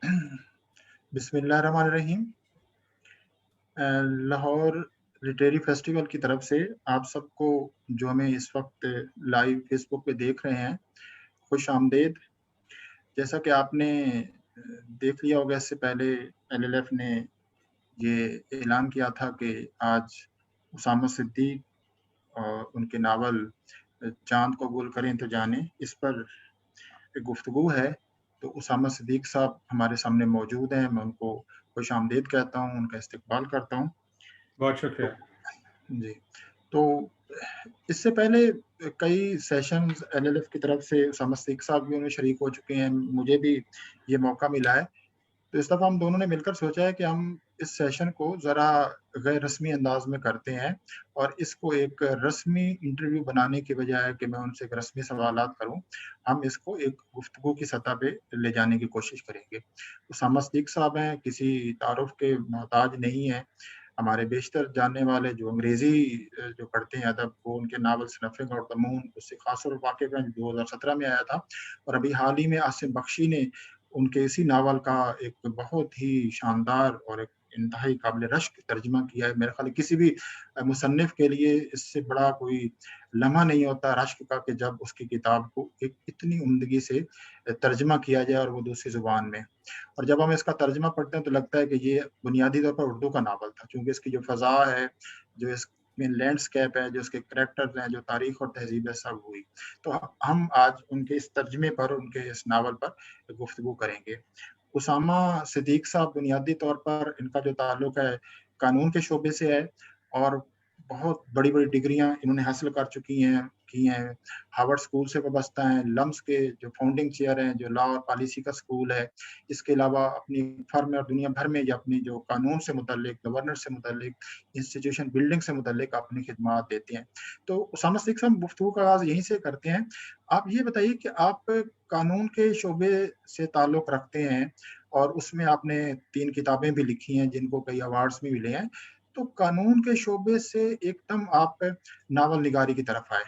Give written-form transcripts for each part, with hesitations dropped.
बिस्मिल्लाहिर्रहमानिर्रहीम। Lahore literary festival की तरफ से आप सबको जो हमें इस वक्त लाइव फेसबुक पे देख रहे हैं, खुश आमदेद। जैसा कि आपने देख लिया होगा, इससे पहले एलएलएफ ने ये ऐलान किया था कि आज उसामा सिद्दीक और उनके नावल चांद को गोल करें तो जाने, इस पर एक गुफ्तगू है। तो उसामा सिद्दीक साहब हमारे सामने मौजूद हैं, मैं उनको खुश आमदेद कहता हूँ, उनका इस्तकबाल करता हूँ। बहुत शुक्रिया। तो जी, तो इससे पहले कई सेशंस एलएलएफ की तरफ से उसामा सिद्दीक साहब भी उनमें शरीक हो चुके हैं, मुझे भी ये मौका मिला है। तो इस दफ़ा हम दोनों ने मिलकर सोचा है कि हम इस सेशन को ज़रा गैर रस्मी अंदाज में करते हैं और इसको एक रस्मी इंटरव्यू बनाने की बजाय कि मैं उनसे एक रस्मी सवालात करूं, हम इसको एक गुफ्तगू की सतह पे ले जाने की कोशिश करेंगे। उसामा सिद्दीक साहब हैं, किसी तारुफ के मोहताज नहीं है। हमारे बेशतर जानने वाले जो अंग्रेजी जो पढ़ते हैं अदब, वो उनके नावल स्नफिंग और द मून उससे खास तौर पर वाकिफ हैं, 2017 में आया था। और अभी हाल ही में आसिम बख्शी ने उनके इसी नावल का एक बहुत ही शानदार और एक इंतहाई काबिल रश्क तर्जुमा किया है। मेरे ख्याल है किसी भी मुसन्निफ के लिए इससे बड़ा कोई लम्हा नहीं होता रश्क का कि जब उसकी किताब को एक इतनी उम्दगी से तर्जुमा किया जाए और वो दूसरी ज़ुबान में। और जब हम इसका तर्जुमा पढ़ते हैं तो लगता है कि ये बुनियादी तौर पर उर्दू का नावल था, क्योंकि इसकी जो फ़ज़ा है, जो इसमें लैंडस्केप है, जो इसके कैरेक्टर्स हैं, जो तारीख़ और तहज़ीब है, सब हुई। तो हम आज उनके इस तर्जुमे पर, उनके इस नावल पर गुफ्तगू करेंगे। उसामा सिद्दीक साहब बुनियादी तौर पर इनका जो ताल्लुक है कानून के शोबे से है और बहुत बड़ी-बड़ी डिग्रियाँ इन्होंने हासिल कर चुकी हैं की हैं। हार्वर्ड स्कूल से वाबस्ता हैं, लम्स के जो फाउंडिंग चेयर हैं, जो लॉ और पॉलिसी का स्कूल है। इसके अलावा अपनी फर्म में और दुनिया भर में ये अपनी जो कानून से मुतल्लिक, गवर्नेंस से मुतल्लिक, इंस्टीट्यूशन बिल्डिंग से मुतल्लिक अपनी खिदमात देते हैं। तो उसामा सिद्दीक साहब गुफ्तगू का आगाज़ यहीं से करते हैं। आप ये बताइए कि आप कानून के शोबे से ताल्लुक़ रखते हैं और उसमें आपने 3 किताबें भी लिखी हैं जिनको कई अवार्ड्स भी मिले हैं। तो कानून के शोबे से एकदम आप नावल निगारी की तरफ आए।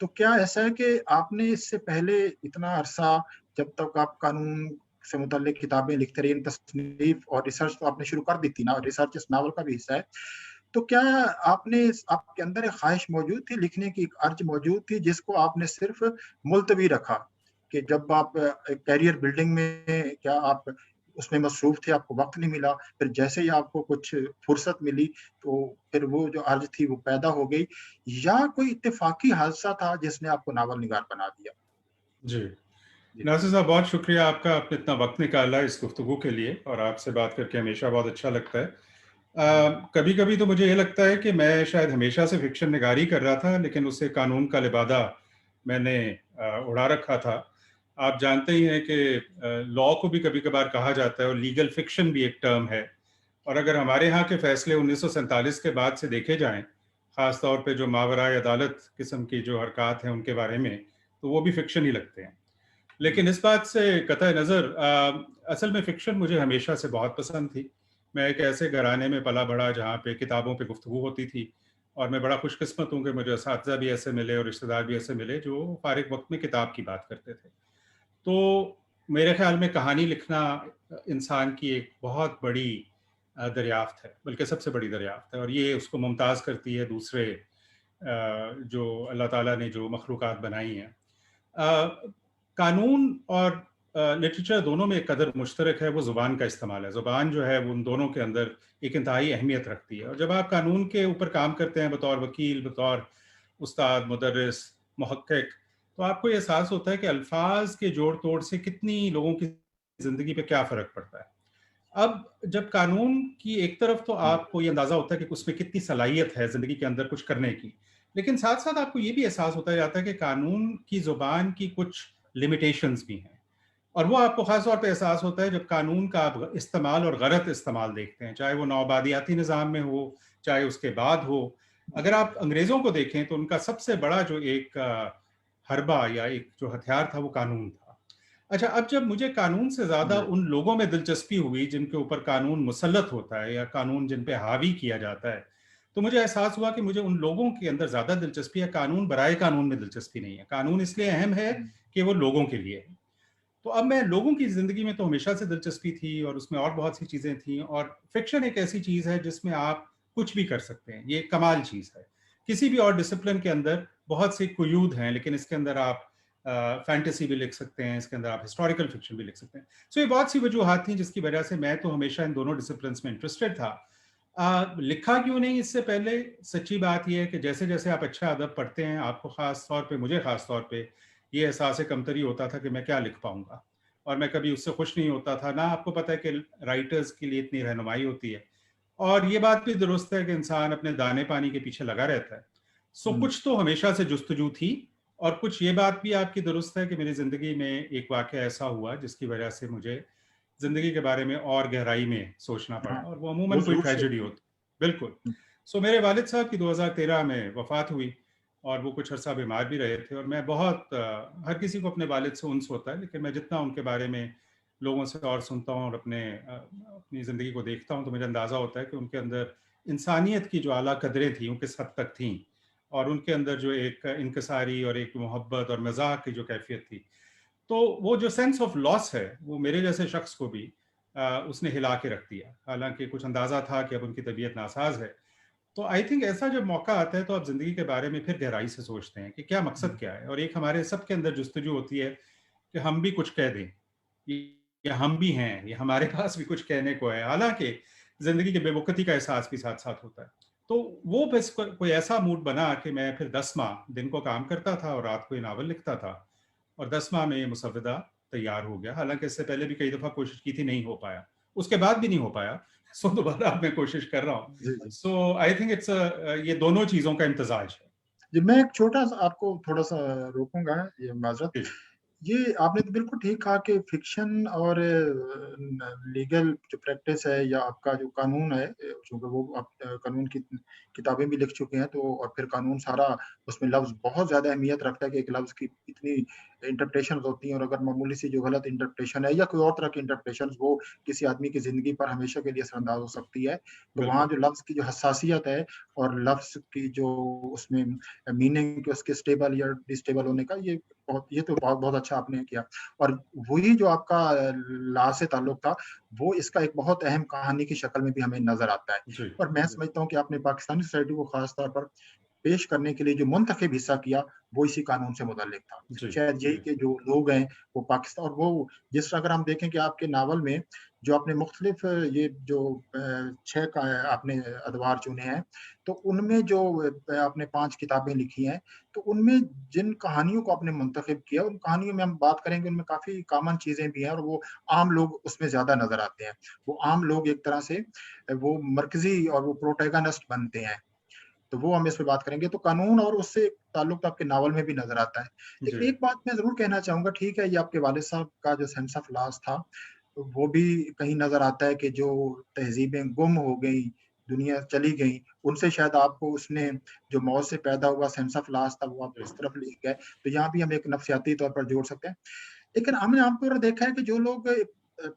तो क्या ऐसा है कि आपने इससे पहले इतना अरसा, जब तक आप कानून से मुतल्लिक किताबें लिखते रहे, तसनीफ़ और रिसर्च तो आपने शुरू कर दी थी ना, रिसर्च इस नावल का भी हिस्सा है। तो क्या आपने आपके अंदर एक ख़्वाहिश मौजूद थी, लिखने की एक अर्ज़ मौजूद थी जिसको आपने सिर्फ़ मुलतवी रखा कि जब आप करियर बिल्डिंग में क्या आप उसमें मसरूफ़ थे, आपको वक़्त नहीं मिला, फिर जैसे ही आपको कुछ फ़ुर्सत मिली, तो फिर वो जो अर्ज़ थी वो पैदा हो गई, या कोई इत्तेफ़ाक़ी हादसा था जिसने आपको नावल निगार बना दिया? जी। जी। नासिर साहब, बहुत शुक्रिया आपका, आपने इतना वक़्त निकाला इस गुफ्तगू के लिए और आपसे बात करके हमेशा बहुत अच्छा लगता है। जी। कभी-कभी तो मुझे ये लगता है कि मैं शायद हमेशा से फ़िक्शन निगारी कर रहा था, लेकिन उससे कानून का लिबादा मैंने उड़ा रखा था। आप जानते ही हैं कि लॉ को भी कभी-कभार कहा जाता है और लीगल फ़िक्शन भी एक टर्म है। और अगर हमारे यहाँ के फ़ैसले 1947 के बाद से देखे जाएँ, ख़ास तौर पे जो मावराए अदालत किस्म की जो हरकत हैं उनके बारे में, तो वो भी फ़िक्शन ही लगते हैं। हुँ। लेकिन इस बात से कतई नज़र असल में फ़िक्शन मुझे हमेशा से बहुत पसंद थी। मैं एक ऐसे घराने में पला-बढ़ा जहाँ पे किताबों पे गुफ्तगू होती थी और मैं बड़ा खुशकिस्मत हूँ कि मुझे असातिज़ा भी ऐसे मिले और रिश्तेदार भी ऐसे मिले जो फ़ारिग वक़्त में किताब की बात करते थे। तो मेरे ख़्याल में कहानी लिखना इंसान की एक बहुत बड़ी दरियाफ़्त है, बल्कि सबसे बड़ी दरियाफ़्त है और ये उसको मुमताज़ करती है दूसरे जो अल्लाह ताला ने जो मखलूक़ात बनाई हैं। कानून और लिटरेचर दोनों में एक कदर मुश्तरक है, वो ज़ुबान का इस्तेमाल है। ज़ुबान जो है वो उन दोनों के अंदर एक इंतहाई अहमियत रखती है और जब आप कानून के ऊपर काम करते हैं बतौर वकील, बतौर उस्ताद, मुदर्रिस, मुहक्किक, तो आपको ये एहसास होता है कि अल्फाज के जोड़-तोड़ से कितनी लोगों की ज़िंदगी पे क्या फ़र्क पड़ता है। अब जब कानून की एक तरफ तो हुँ। आपको ये अंदाज़ा होता है कि उसमें कितनी सलाहियत है ज़िंदगी के अंदर कुछ करने की, लेकिन साथ-साथ आपको ये भी एहसास होता जाता है कि कानून की ज़ुबान की कुछ लिमिटेशंस भी हैं और वो आपको ख़ास तौर पे एहसास होता है जब कानून का आप इस्तेमाल और गलत इस्तेमाल देखते हैं, चाहे वो नौआबादियाती निज़ाम में हो, चाहे उसके बाद हो। अगर आप अंग्रेज़ों को देखें तो उनका सबसे बड़ा जो एक हरबा या एक जो हथियार था वो कानून था। अच्छा, अब जब मुझे कानून से ज़्यादा जी। उन लोगों में दिलचस्पी हुई जिनके ऊपर कानून मुसल्लत होता है या कानून जिन पे हावी किया जाता है, तो मुझे एहसास हुआ कि मुझे उन लोगों के अंदर ज़्यादा दिलचस्पी है, कानून बराए कानून में दिलचस्पी नहीं है। कानून इसलिए अहम है हुँ। कि वो लोगों के लिए है। तो अब मैं लोगों की ज़िंदगी में तो हमेशा से दिलचस्पी थी और उसमें और बहुत सी चीज़ें थी, और फ़िक्शन एक ऐसी चीज़ है जिसमें आप कुछ भी कर सकते हैं, ये कमाल चीज़ है। किसी भी और डिसिप्लिन के अंदर बहुत से कुयूद हैं, लेकिन इसके अंदर आप फैंटेसी भी लिख सकते हैं, इसके अंदर आप हिस्टोरिकल फ़िक्शन भी लिख सकते हैं। सो ये बहुत सी वजूहात थी जिसकी वजह से मैं तो हमेशा इन दोनों डिसिप्लिन्स में इंटरेस्टेड था। लिखा क्यों नहीं इससे पहले, सच्ची बात ये है कि जैसे-जैसे आप अच्छा अदब पढ़ते हैं, आपको ख़ास तौर पे, मुझे ख़ास तौर पे ये एहसास कमतरी होता था कि मैं क्या लिख पाऊँगा, और मैं कभी उससे खुश नहीं होता था। ना आपको पता है कि राइटर्स के लिए इतनी रहनुमाई होती है, और ये बात भी दुरुस्त है कि इंसान अपने दाने-पानी के पीछे लगा रहता है। सो हुँ, कुछ तो हमेशा से जुस्तजू थी, और कुछ ये बात भी आपकी दुरुस्त है कि मेरी ज़िंदगी में एक वाक़या ऐसा हुआ जिसकी वजह से मुझे ज़िंदगी के बारे में और गहराई में सोचना पड़ा, हाँ, और वो अमूमन वो कोई ज़रूर ट्रेजेडी सोचती होती। बिल्कुल। हुँ, सो मेरे वालिद साहब की 2013 में वफ़ात हुई, और वो कुछ अरसा बीमार भी रहे थे, और मैं बहुत हर किसी को अपने वालिद से उन्स होता है, लेकिन मैं जितना उनके बारे में लोगों से और सुनता हूँ और अपनी ज़िंदगी को देखता हूँ, तो मुझे अंदाज़ा होता है कि उनके अंदर इंसानियत की जो आला कदरें थीं, वो किस हद तक थीं, और उनके अंदर जो एक इनकिसारी और एक मोहब्बत और मज़ाक की जो कैफ़ियत थी, तो वो जो सेंस ऑफ लॉस है, वो मेरे जैसे शख्स को भी उसने हिला के रख दिया। हालाँकि कुछ अंदाज़ा था कि अब उनकी तबीयत नासाज़ है। तो आई थिंक ऐसा जब मौका आता है, तो आप ज़िंदगी के बारे में फिर गहराई से सोचते हैं कि क्या मकसद हुँ, क्या है? और एक हमारे सबके अंदर जुस्तजू होती है कि हम भी कुछ कह दें, या हम भी हैं, या हमारे पास भी कुछ कहने को है। हालाँकि ज़िंदगी की बेवक़्फ़ती का एहसास भी साथ-साथ होता है। तो वो बस कोई ऐसा मूड बना कि मैं फिर 10 माह दिन को काम करता था और रात को ये नावल लिखता था, और 10 माह में ये मुसव्वदा तैयार हो गया। हालाँकि इससे पहले भी कई दफ़ा कोशिश की थी, नहीं हो पाया। उसके बाद भी नहीं हो पाया। सो दोबारा अब मैं कोशिश कर रहा हूँ। जी, जी। सो आई थिंक ये दोनों चीज़ों का इम्तिज़ाज है। जी, मैं एक छोटा-सा आपको थोड़ा-सा रोकूँगा, ये माज़रत। जी, ये आपने तो बिल्कुल ठीक कहा कि फ़िक्शन और लीगल जो प्रैक्टिस है या आपका जो कानून है, चूँकि वो आप कानून की किताबें भी लिख चुके हैं, तो और फिर कानून सारा उसमें लफ़्ज़ बहुत ज़्यादा अहमियत रखता है कि एक लफ़्ज़ की इतनी इंटरप्रिटेशंस होती हैं, और अगर मामूली सी जो गलत इंटरप्रिटेशन है या कोई और तरह की इंटरप्रिटेशंस, वो किसी आदमी की ज़िंदगी पर हमेशा के लिए असरअंदाज़ हो सकती है। तो वहाँ बिल्कुल। जो लफ़्ज़ की जो हसासियत है और लफ़्ज़ की जो उसमें मीनिंग उसके स्टेबल या डिस्टेबल होने का, ये तो बहुत बहुत अच्छा आपने किया। और वही जो आपका लॉ से ताल्लुक था, वो इसका एक बहुत अहम कहानी की शक्ल में भी हमें नज़र आता है। जी, और मैं समझता हूँ कि आपने पाकिस्तानी सोसाइटी को ख़ास तौर पर पेश करने के लिए जो मुंतखब हिस्सा किया, वो इसी कानून से मुतल्लिक था। जी, शायद यही जी, कि जो लोग हैं, वो पाकिस्तान और वो जिस तरह अगर हम देखें कि आपके नावल में जो आपने मुख्तलिफ ये जो 6 का आपने अदवार चुने हैं, तो उनमें जो आपने 5 किताबें लिखी हैं, तो उनमें जिन कहानियों को आपने मुंतखब किया, उन कहानियों में हम बात करेंगे, उनमें काफ़ी कॉमन चीज़ें भी हैं, और वो आम लोग उसमें ज़्यादा नज़र आते हैं। वो आम लोग एक तरह से वो मरकज़ी और वो प्रोटैगनिस्ट बनते हैं। तो वो हम इस पे बात करेंगे। तो कानून और उससे ताल्लुक तो आपके नावल में भी नज़र आता है। जी, लेकिन एक बात मैं ज़रूर कहना चाहूँगा, ठीक है, ये आपके वालिद साहब का जो सेंस ऑफ लॉस था, तो वो भी कहीं नज़र आता है कि जो तहज़ीबें गुम हो गई, दुनिया चली गई, उनसे शायद आपको उसने जो मौत से पैदा हुआ सेंस ऑफ लॉस था, वो आप जी, उस तरफ ले गए। तो यहाँ भी हम एक नफ्सियाती तौर पर जोड़ सकते हैं। लेकिन हमने आमतौर पर देखा है कि जो लोग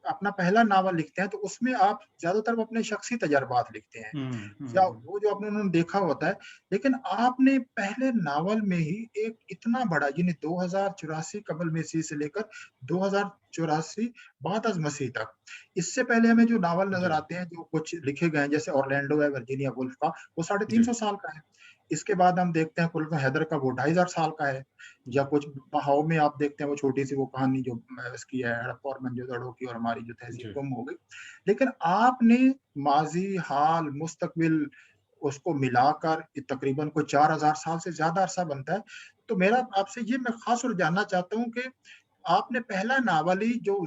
अपना पहला नावल लिखते हैं, तो उसमें आप ज़्यादातर अपने शख्सी तजुर्बात लिखते हैं, हुँ, हुँ, या हुँ। वो जो आपने उन्होंने देखा होता है। लेकिन आपने पहले नावल में ही एक इतना बड़ा, यानी 2084 कबल मसीह से लेकर 2084 बाद अज़ मसीह तक, इससे पहले हमें जो नावल नज़र जी, आते हैं, जो कुछ लिखे गए हैं, जैसे ऑरलैंडो है वर्जीनिया वुल्फ का, वो साढ़े जी, 300 साल का है। इसके बाद हम देखते हैं कुल्फ़ हैदर का, वो 2500 साल का है। या जी, कुछ बहाव में आप देखते हैं वो छोटी-सी वो कहानी जो इसकी है, हड़प्पा और मोहनजोदड़ो की, और हमारी जो तहज़ीब जी, गुम हो गई। लेकिन आपने माज़ी, हाल, मुस्तक़बिल उसको मिलाकर ये तकरीबन कोई 4000 साल से ज़्यादा अरसा बनता है। तो मेरा आपसे ये मैं ख़ास तौर जानना चाहता हूँ कि आपने पहला नावल ही जो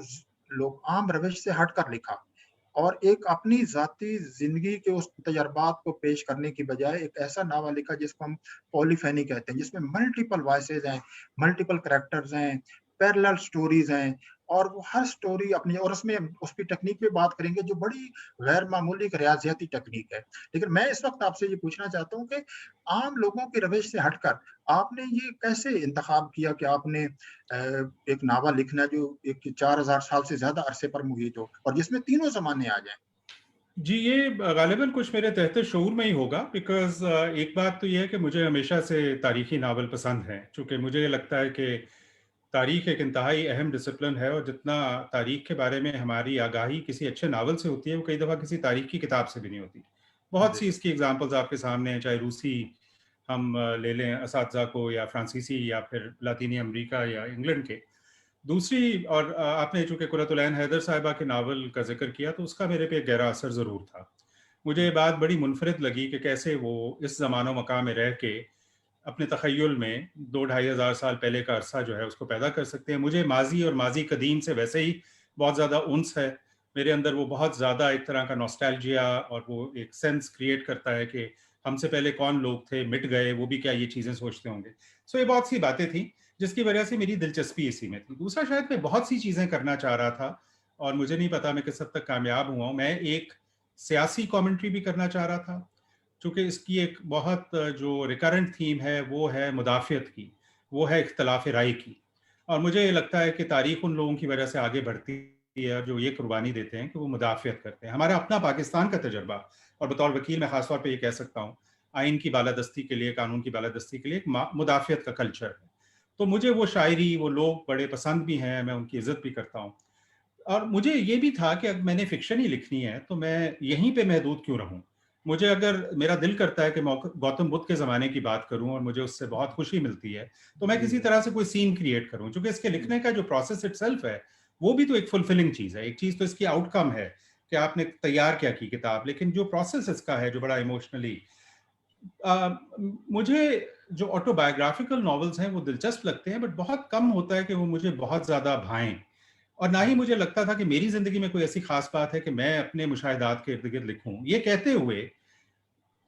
लोग आम रविश से हटकर लिखा, और एक अपनी ज़ाती ज़िंदगी के उस तजर्बात को पेश करने की बजाय एक ऐसा नावल लिखा जिसको हम पॉलीफ़ेनी कहते हैं, जिसमें मल्टीपल वॉइसेज़ हैं, मल्टीपल कैरेक्टर्स हैं, पैरेलल स्टोरीज़ हैं, और वो हर स्टोरी अपनी, और उसमें उसकी टेक्नीक पे बात करेंगे जो बड़ी गैर मामूली एक रियाज़ियाती टेक्नीक है। लेकिन मैं इस वक़्त आपसे ये पूछना चाहता हूँ कि आम लोगों की रविश से हटकर आपने ये कैसे इंतख़ाब किया कि आपने एक नावल लिखना जो एक 4000 साल से ज़्यादा अरसे पर मुहित हो, और जिसमें तीनों ज़माने आ जाएँ? जी, ये गालिबन कुछ मेरे तहत शऊर में ही होगा, बिकॉज़ एक बात तो ये है कि मुझे हमेशा से तारीख़ी नावल पसंद हैं, चूँकि मुझे लगता है कि तारीख एक इंतहाई अहम डिसिप्लिन है, और जितना तारीख के बारे में हमारी आगाही किसी अच्छे नावल से होती है, वो कई दफ़ा किसी तारीख की किताब से भी नहीं होती। बहुत सी बेशक। इसकी एग्जांपल्स आपके सामने हैं, चाहे रूसी हम ले लें असातिज़ा को, या फ्रांसीसी, या फिर लातीनी अमेरिका या इंग्लैंड के। दूसरी, और आपने चूँकि कुर्रतुल ऐन हैदर साहिबा के नावल का ज़िक्र किया, तो उसका मेरे पे एक गहरा असर ज़रूर था। मुझे ये हुँ, बात बड़ी मुनफ़रिद लगी कि कैसे वो इस ज़मानो मकाम में रह के अपने तख़य्युल में 2 ढाई हज़ार साल पहले का अरसा जो है उसको पैदा कर सकते हैं। मुझे माज़ी और माज़ी कदीम से वैसे ही बहुत ज़्यादा उन्स है। मेरे अंदर वो बहुत ज़्यादा एक तरह का नॉस्टैल्जिया और वो एक सेंस क्रिएट करता है कि हमसे पहले कौन लोग थे, मिट गए, वो भी क्या ये चीज़ें सोचते होंगे। सो ये बहुत सी बातें थी, जिसकी वजह से मेरी दिलचस्पी इसी में थी। दूसरा, शायद मैं बहुत सी चीज़ें करना चाह रहा था, और मुझे नहीं पता मैं किस हद तक कामयाब हुआ हूँ। मैं एक सियासी कमेंट्री भी करना चाह रहा था, चूँकि इसकी एक बहुत जो रिकरेंट थीम है, वो है मुदाफ़ियत की, वो है इख्तिलाफ़ राय की। और मुझे ये लगता है कि तारीख़ उन लोगों की वजह से आगे बढ़ती है, जो ये कुर्बानी देते हैं कि वो मुदाफ़ियत करते हैं। हमारा अपना पाकिस्तान का तजुर्बा, और बतौर वकील मैं ख़ास तौर पे ये कह सकता हूँ, आइन की बालादस्ती के लिए, कानून की बालादस्ती के लिए एक मुदाफ़ियत का कल्चर है। तो मुझे वो शायरी, वो लोग बड़े पसंद भी हैं, मैं उनकी इज़्ज़त भी करता हूँ। और मुझे ये भी था कि अगर मैंने फ़िक्शन ही लिखनी है, तो मैं यहीं पे महदूद क्यों रहूँ? मुझे, अगर मेरा दिल करता है कि गौतम बुद्ध के ज़माने की बात करूँ और मुझे उससे बहुत खुशी मिलती है, तो मैं जी, किसी तरह से कोई सीन क्रिएट करूँ। चूँकि इसके जी, लिखने का जो प्रोसेस इटसेल्फ है, वो भी तो एक फुलफिलिंग चीज़ है। एक चीज़ तो इसकी आउटकम है कि आपने तैयार क्या की किताब, लेकिन जो प्रोसेस इसका है, जो बड़ा इमोशनली मुझे जो ऑटोबायोग्राफिकल नॉवेल्स हैं, वो दिलचस्प लगते हैं, बट बहुत कम होता है कि वो मुझे बहुत ज़्यादा भाएँ। और ना ही हुँ, मुझे लगता था कि मेरी ज़िंदगी में कोई ऐसी ख़ास बात है कि मैं अपने मुशाहिदात के इर्द-गिर्द लिखूँ। ये कहते हुए,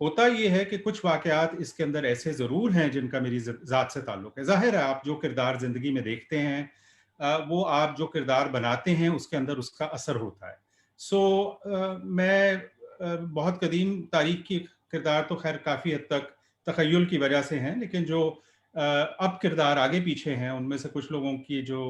होता ये है कि कुछ वाक़यात इसके अंदर ऐसे ज़रूर हैं जिनका मेरी ज़ात से ताल्लुक़ है। ज़ाहिर है, आप जो किरदार ज़िंदगी में देखते हैं, वो आप जो किरदार बनाते हैं उसके अंदर उसका असर होता है। सो मैं बहुत कदीम तारीख़ की किरदार तो ख़ैर काफ़ी हद तक तख़य्युल की वजह से हैं, लेकिन जो अब किरदार आगे-पीछे हैं, उनमें से कुछ लोगों की जो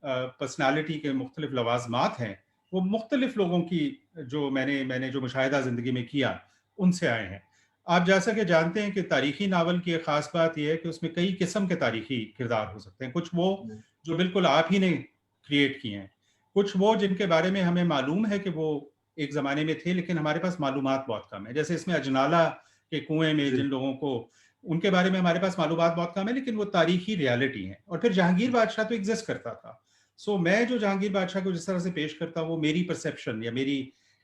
पर्सनैलिटी के मुख्तलिफ़ लवाज़मात हैं, वो मुख्तलिफ़ लोगों की, जो मैंने मैंने जो मुशाहिदा ज़िंदगी में किया, उनसे आए हैं। आप जैसा कि जानते हैं कि तारीख़ी नावल की एक ख़ास बात ये है कि उसमें कई किस्म के तारीख़ी किरदार हो सकते हैं। कुछ वो जी, जो बिल्कुल आप ही ने क्रिएट किए हैं, कुछ वो जिनके बारे में हमें मालूम है कि वो एक ज़माने में थे, लेकिन हमारे पास मालूमात बहुत कम है। जैसे इसमें अजनाला के कुएँ में जी, जिन लोगों को, उनके बारे में हमारे पास मालूमात बहुत कम है, लेकिन वो तारीख़ी रियलिटी है। और फिर जहांगीर बादशाह तो एग्ज़िस्ट करता था। सो मैं जो जहांगीर बादशाह को जिस तरह से पेश करता हूँ, वो मेरी परसेप्शन या मेरी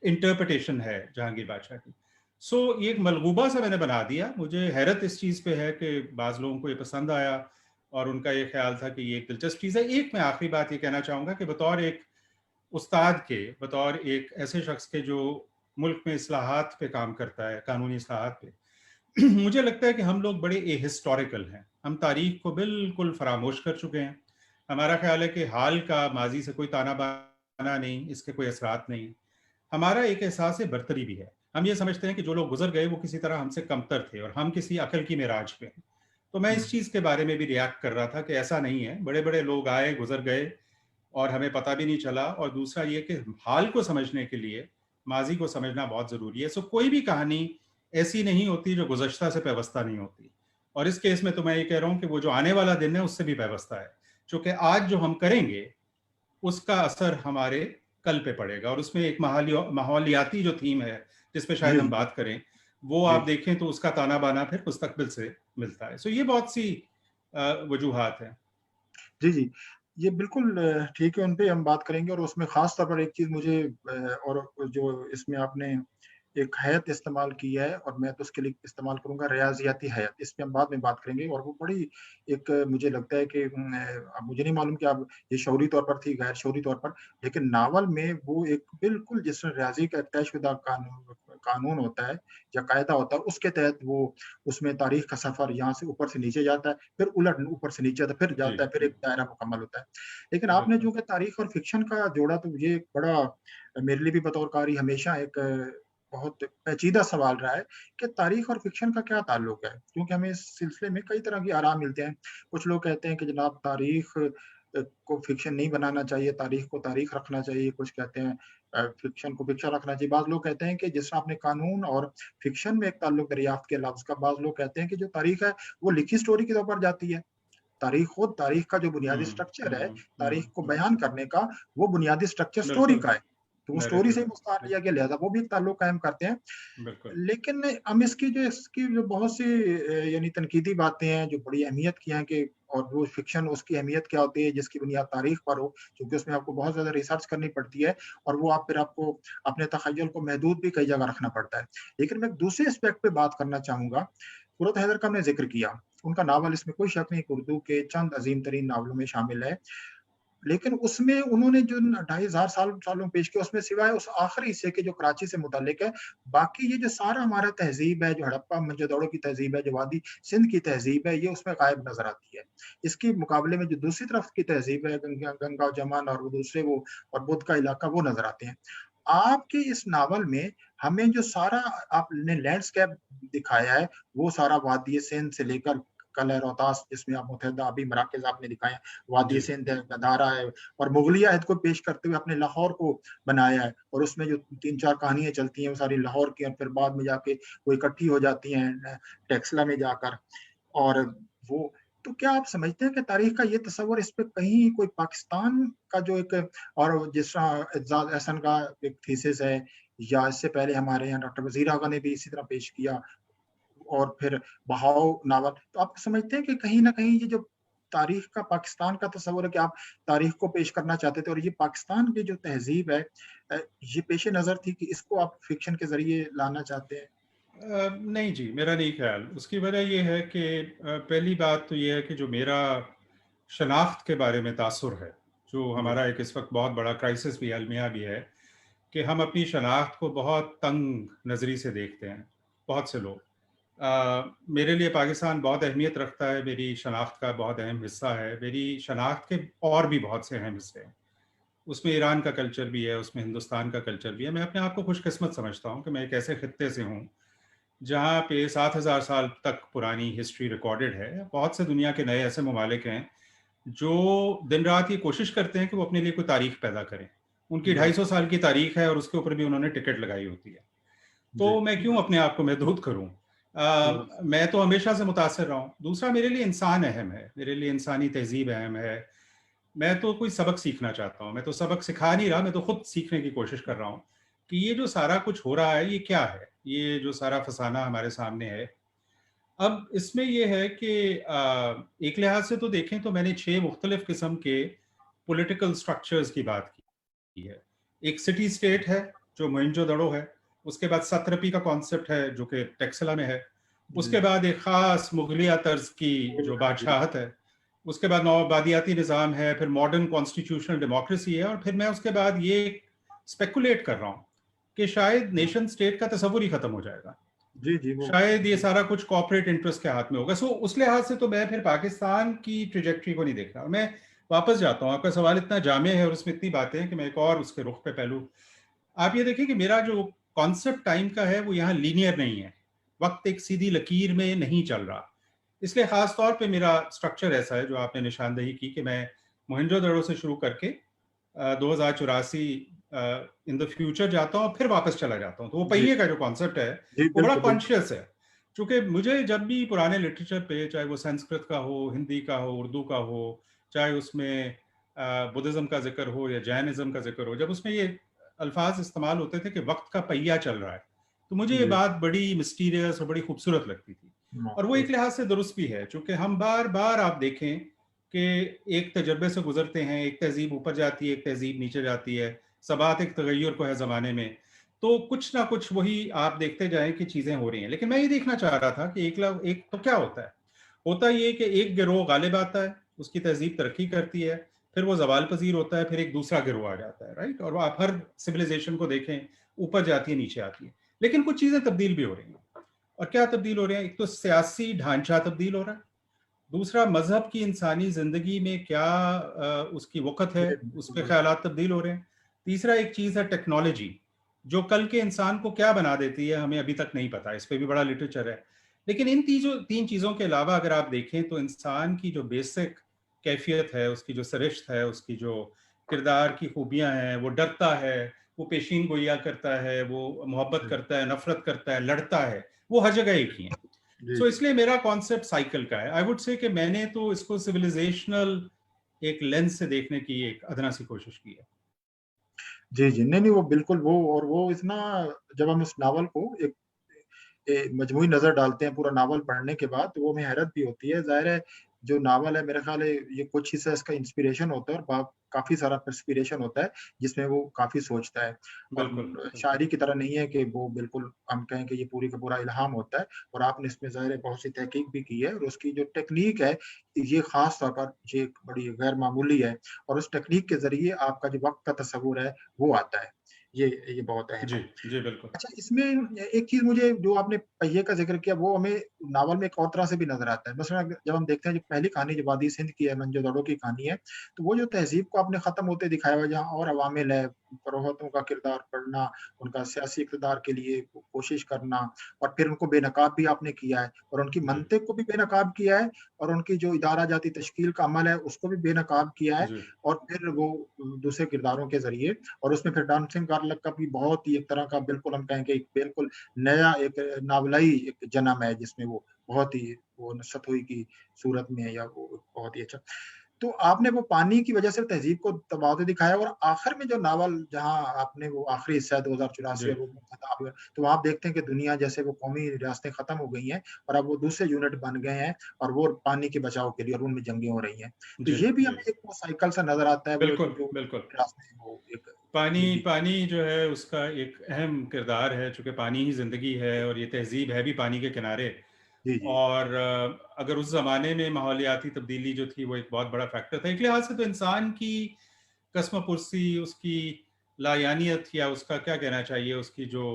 इंटरप्रिटेशन है जहांगीर बादशाह की। सो ये एक मलगूबा सा मैंने बना दिया। मुझे हैरत इस चीज़ पे है कि बाज़ लोगों को ये पसंद आया, और उनका ये ख़्याल था कि ये एक दिलचस्प चीज़ है। एक मैं आखिरी बात ये कहना चाहूँगा कि बतौर एक उस्ताद के, बतौर एक ऐसे शख्स के जो मुल्क में इस्लाहात पे काम करता है, कानूनी इस्लाहात पे, मुझे लगता है कि हम लोग बड़े एहिस्टोरिकल हैं। हम तारीख को बिल्कुल फरामोश कर चुके हैं। हमारा ख़्याल है कि हाल का माज़ी से कोई ताना-बाना नहीं, इसके कोई असरात नहीं। हमारा एक एहसास बरतरी भी है। हम ये समझते हैं कि जो लोग गुज़र गए, वो किसी तरह हमसे कमतर थे और हम किसी अक़ल की मेराज पे हैं। तो मैं इस हुँ, चीज़ के बारे में भी रिएक्ट कर रहा था कि ऐसा नहीं है। बड़े-बड़े लोग आए, गुज़र गए, और हमें पता भी नहीं चला। और दूसरा ये कि हाल को समझने के लिए माज़ी को समझना बहुत ज़रूरी है। सो कोई भी कहानी ऐसी नहीं होती जो गुज़श्ता से पेवस्ता नहीं होती। और इस केस में तो मैं ये कह रहा हूँ कि वो जो आने वाला दिन है, उससे भी पेवस्ता है। चूँकि आज जो हम करेंगे, उसका असर हमारे कल पे पड़ेगा, और उसमें एक माहौलियाती जो थीम है, जिस पे शायद जी, हम जी, बात करें, वो जी, आप देखें तो उसका ताना-बाना फिर मुस्तक़बिल से मिलता है। सो ये बहुत सी वजूहात हैं। जी, जी। ये बिल्कुल ठीक है, उन पे हम बात करेंगे और उसमें ख़ास तौर पर एक चीज़ मुझे और जो इसमें आपने एक हैत इस्तेमाल की है और मैं तो उसके लिए इस्तेमाल करूँगा रियाज़ियाती हैत, इस पे हम बाद में बात करेंगे और वो बड़ी एक मुझे लगता है कि अब मुझे नहीं मालूम कि अब ये शऊरी तौर पर थी, गैर शऊरी तौर पर, लेकिन नावल में वो एक बिल्कुल जिसमें रियाज़ी का एक तयशुदा कानून होता है या कायदा होता है, उसके तहत वो उसमें तारीख़ का सफ़र यहाँ से ऊपर से नीचे जाता है, फिर उलट ऊपर से नीचे आता है, फिर जी, जाता है, फिर जी। एक दायरा मुकम्मल होता है। लेकिन आपने बिल्कुल। जो कि तारीख़ और फ़िक्शन का जोड़ा तो ये एक बड़ा मेरे लिए भी बतौर क़ारी हमेशा एक बहुत पेचीदा सवाल रहा है कि तारीख़ और फ़िक्शन का क्या ताल्लुक है? क्योंकि हमें इस सिलसिले में कई तरह की आरा मिलते हैं। कुछ लोग कहते हैं कि जनाब तारीख़ को फ़िक्शन नहीं बनाना चाहिए, तारीख़ को तारीख़ रखना चाहिए। कुछ कहते हैं फ़िक्शन को फ़िक्शन रखना चाहिए। बाज़ लोग कहते हैं कि जिस तरह आपने कानून और फ़िक्शन में एक ताल्लुक दरियाफ़्त किया लफ्ज़ का, बाज़ लोग कहते हैं कि जो तारीख़ है, वो लिखी स्टोरी के तौर पर जाती है। तारीख हो, तारीख का जो बुनियादी हुँ, स्ट्रक्चर है, हुँ, तारीख हुँ, को हुँ। बयान करने का, वो बुनियादी स्ट्रक्चर स्टोरी बिल्कुल, का है। तो वो स्टोरी से नैरेटिव ही है। मुस्तार हुँ, लिया गया, लिहाज़ा वो भी एक ताल्लुक कायम करते हैं। बिल्कुल। लेकिन हम इसकी जो बहुत सी यानी तनकीदी बातें हैं, जो बड़ी अहमियत की हैं कि और वो फ़िक्शन उसकी अहमियत क्या होती है जिसकी बुनियाद तारीख़ पर हो, क्योंकि उसमें आपको बहुत ज़्यादा रिसर्च करनी पड़ती है और वो आपको अपने तख़य्युल को महदूद भी कई जगह रखना पड़ता है। लेकिन मैं एक दूसरे एस्पेक्ट पे बात करना चाहूँगा, फ़ुरत हैदर का हमने ज़िक्र किया, उनका नावल इसमें कोई शक नहीं उर्दू के चंद अज़ीम तरीन नावलों में शामिल है। लेकिन उसमें उन्होंने जो न ढाई हज़ार सालों में पेश किया, उसमें सिवाय उस आखिरी हिस्से के जो कराची से मुतल्लिक है, बाकी ये जो सारा हमारा तहज़ीब है, जो हड़प्पा मोहनजोदड़ो की तहज़ीब है, जो वादी सिंध की तहज़ीब है, ये उसमें गायब नज़र आती है। इसके मुकाबले में जो दूसरी तरफ की तहज़ीब है, गंगा जमन और वो दूसरे वो और बुद्ध का इलाका, वो नज़र आते हैं। आपके इस नावल में हमें जो सारा आपने लैंडस्केप दिखाया है, वो सारा वादी सिंध से लेकर कलह रोहतास जिसमें आप मुतहदा अभी मराकज़ आपने दिखाए हैं, वादी जी, सिंध है, गदारा है और मुगलिया अहद को पेश करते हुए आपने लाहौर को बनाया है और उसमें जो 3-4 कहानियाँ चलती हैं, वो सारी लाहौर की और फिर बाद में जाके वो इकट्ठी हो जाती हैं टेक्सला में जाकर और वो तो क्या आप समझते हैं कि तारीख का ये तस्वुर इस पे कहीं कोई पाकिस्तान का जो एक और जिस तरह एजाज अहसन का एक थीसिस है या इससे पहले हमारे यहाँ डॉक्टर वज़ीर आगा ने भी इसी तरह पेश किया और फिर बहाव नावल। तो आप समझते हैं कि कहीं न कहीं ये जो तारीख का पाकिस्तान का तस्वुर है कि आप तारीख को पेश करना चाहते थे और ये पाकिस्तान की जो तहज़ीब है ये पेश-ए-नज़र थी कि इसको आप फ़िक्शन के ज़रिए लाना चाहते हैं? नहीं जी, मेरा नहीं ख़्याल। उसकी वजह ये है कि पहली बात तो ये है कि जो मेरा शनाख्त के बारे में तासुर है, जो जी, हमारा एक इस वक़्त बहुत बड़ा क्राइसिस भी अलमिया भी है, कि हम अपनी शनाख्त को बहुत तंग नज़री से देखते हैं, बहुत से लोग। मेरे लिए पाकिस्तान बहुत अहमियत रखता है, मेरी शनाख्त का बहुत अहम हिस्सा है। मेरी शनाख्त के और भी बहुत से अहम हिस्से हैं। उसमें ईरान का कल्चर भी है, उसमें हिंदुस्तान का कल्चर भी है। मैं अपने आप को खुशकिस्मत समझता हूँ कि मैं एक ऐसे खित्ते से हूँ, जहाँ पे 7,000 साल तक पुरानी हिस्ट्री रिकॉर्डेड है। बहुत से दुनिया के नए ऐसे ममालिक हैं, जो दिन-रात ये कोशिश करते हैं कि वो अपने लिए कोई तारीख पैदा करें। उनकी जी, 250 साल की तारीख है और उसके ऊपर भी उन्होंने टिकट लगाई होती है। जी, तो मैं क्यों अपने आप को महदूद करूँ? तो मैं तो हमेशा से मुतासिर रहा हूँ। दूसरा मेरे लिए इंसान अहम है, मेरे लिए इंसानी तहज़ीब अहम है। मैं तो कोई सबक सीखना चाहता हूँ, मैं तो सबक सिखा नहीं रहा, मैं तो खुद सीखने की कोशिश कर रहा हूँ कि ये जो सारा कुछ हो रहा है, ये क्या है? ये जो सारा फसाना हमारे सामने है। अब इसमें ये है कि एक लिहाज से तो देखें तो मैंने 6 मुख्तलिफ किस्म के पॉलिटिकल स्ट्रक्चर्स की बात की है। एक सिटी स्टेट है, जो मोहनजोदड़ो है। उसके बाद सत्रपी का कॉन्सेप्ट है, जो कि टेक्सला में है। उसके जी, बाद एक ख़ास मुगलिया तर्ज की जो जी, बादशाहत है। उसके बाद नौआबादियाती निज़ाम है, फिर मॉडर्न कॉन्स्टिट्यूशनल डेमोक्रेसी है और फिर मैं उसके बाद ये स्पेकुलेट कर रहा हूँ कि शायद नेशन स्टेट का तस्वुर ही ख़त्म हो जाएगा। जी, जी, वो शायद ये सारा कुछ कॉर्पोरेट इंटरेस्ट के हाथ में होगा। सो उस लिहाज से तो मैं फिर पाकिस्तान की ट्रैजेक्टरी को नहीं देख रहा। मैं वापस जाता हूँ, आपका सवाल इतना जामे है और उसमें इतनी बातें हैं कि मैं एक और उसके रुख पे पहलू। आप ये देखिए कि मेरा जो कॉन्सेप्ट टाइम का है वो यहाँ लीनियर नहीं है। वक्त एक सीधी लकीर में नहीं चल रहा। इसलिए खास तौर पे मेरा स्ट्रक्चर ऐसा है जो आपने निशानदेही की कि मैं मोहनजोदड़ो से शुरू करके 2084 इन द फ्यूचर जाता हूँ और फिर वापस चला जाता हूँ। तो वो जी, पहिए का जो कॉन्सेप्ट है, जी, वो बड़ा बिल्कुल, बिल्कुल। कॉन्शियस है। चूँकि मुझे जब भी पुराने लिटरेचर पे, चाहे वो संस्कृत का हो, हिंदी का हो, उर्दू का हो, चाहे उसमें बुद्धिज़्म का ज़िक्र हो या जैनिज़्म का ज़िक्र हो, जब उसमें ये अल्फ़ाज़ इस्तेमाल होते थे कि वक़्त का पहिया चल रहा है, तो मुझे ये जी, बात बड़ी मिस्टीरियस और बड़ी खूबसूरत लगती थी। और वो माफ़ूज़। एक लिहाज से दुरुस्त भी है, चूँकि हम बार-बार आप देखें कि एक तजर्बे से गुजरते हैं, एक तहज़ीब ऊपर जाती है, एक तहज़ीब नीचे जाती है, सबात एक तगय्युर को है ज़माने में, तो कुछ ना कुछ वही आप देखते जाएँ कि चीज़ें हो रही हैं। लेकिन मैं ये देखना चाह रहा था कि एक तो क्या होता है? होता ये है कि एक गिरोह गालिब आता है, उसकी तहज़ीब तरक्की करती है, फिर वो ज़वाल पज़ीर होता है, फिर एक दूसरा गिरोह आ जाता है, राइट? और वो आप हर सिविलाइज़ेशन को देखें, ऊपर जाती है, नीचे आती है। लेकिन कुछ चीज़ें तब्दील भी हो रही हैं। और क्या तब्दील हो रहे हैं? एक तो सियासी ढांचा तब्दील हो रहा है। दूसरा मज़हब की इंसानी ज़िंदगी में क्या उसकी वक़्त है, जी, उस बिल्कुल, पे बिल्कुल। ख़यालात तब्दील हो रहे हैं। तीसरा एक चीज़ है टेक्नोलॉजी, जो कल के इंसान को क्या बना देती है, हमें अभी तक नहीं पता, इस पे भी बड़ा लिटरेचर है। लेकिन इन 3 चीज़ों के अलावा अगर आप देखें तो इंसान की जो बेसिक कैफ़ियत है, उसकी जो सरिश्त है, उसकी जो किरदार की खूबियाँ हैं, वो डरता है, वो पेशीन गोइया करता है, वो मोहब्बत जी, करता है, नफ़रत करता है, लड़ता है, वो हर जगह एक ही हैं। जी, सो जी। इसलिए मेरा कॉन्सेप्ट साइकिल का है। आई वुड से कि मैंने तो इसको सिविलाइजेशनल एक लेंस से देखने की एक अदना सी कोशिश की है। जी, जी। नहीं, नहीं, वो बिल्कुल वो और वो इतना जब हम उस नावल को एक मजमूई नज़र डालते हैं पूरा नावल पढ़ने के बाद, तो वो हमें हैरत भी होती है। ज़ाहिर है, जो नावल है मेरा ख़्याल है ये कुछ हिस्सा इसका इंस्पिरेशन होता है और काफ़ी सारा पर्सपिरेशन होता है, जिसमें वो काफ़ी सोचता है। और बिल्कुल, बिल्कुल। शायरी की तरह नहीं है कि वो बिल्कुल हम कहें कि ये पूरी का पूरा इल्हाम होता है और आपने इसमें ज़ाहिर है बहुत सी तहकीक भी की है और उसकी जो टेक्नीक है, ये ख़ास तौर पर ये एक बड़ी गैर मामूली है और उस टेक्नीक के ज़रिए आपका जो वक़्त का तस्वुर है, वो आता है। ये बहुत अहम जी, है। जी, बिल्कुल। अच्छा, इसमें एक चीज़ मुझे जो आपने पहिए का ज़िक्र किया वो हमें नावल में एक और तरह से भी नज़र आता है। मसलन जब हम देखते हैं जो पहली कहानी जो वादी सिंध की है, मोहनजोदड़ो की कहानी है, तो वो जो तहज़ीब को आपने ख़त्म होते दिखाया हुआ है जहाँ और अवामिल है, पुरोहितों का किरदार पढ़ना, उनका सियासी इक़्तिदार के लिए कोशिश करना और फिर उनको बेनकाब भी आपने किया है और उनकी जी, मंतिक को भी बेनकाब किया है और उनकी जो इदारा जाती तश्कील का अमल है, उसको भी बेनकाब किया है जी, और फिर वो दूसरे किरदारों के ज़रिए और उसमें फिर डांसिंग गार्लिक का भी बहुत ही एक तरह का बिल्कुल हम कहेंगे एक बिल्कुल नया एक नावलाई एक जन्म है जिसमें वो बहुत ही वो नुसरत हुई की सूरत में है या वो बहुत ही अच्छा। तो आपने वो पानी की वजह से तहज़ीब को दबाते दिखाया और आखिर में जो नावल जहाँ आपने वो आखिरी हिस्सा 2084 जी, और वो खत्म तो वहाँ आप देखते हैं कि दुनिया जैसे वो कौमी रियासतें खत्म हो गई हैं और अब वो दूसरे यूनिट बन गए हैं और वो पानी के बचाव के लिए और उनमें जंगें हो रही हैं। तो जी, ये भी जी। हमें एक वो साइकिल सा नज़र आता है वो एक बिल्कुल, जो बिल्कुल। रियासतें वो एक पानी जी, जी। पानी जो है उसका एक अहम किरदार है, चूँकि पानी ही ज़िंदगी है और ये तहज़ीब है भी पानी के किनारे। जी, जी। और अगर उस ज़माने में माहौलियाती तब्दीली जो थी वो एक बहुत बड़ा फैक्टर था। एक लिहाज़ से तो इंसान की कस्मोपुरसी, उसकी लायानियत या उसका क्या कहना चाहिए, उसकी जो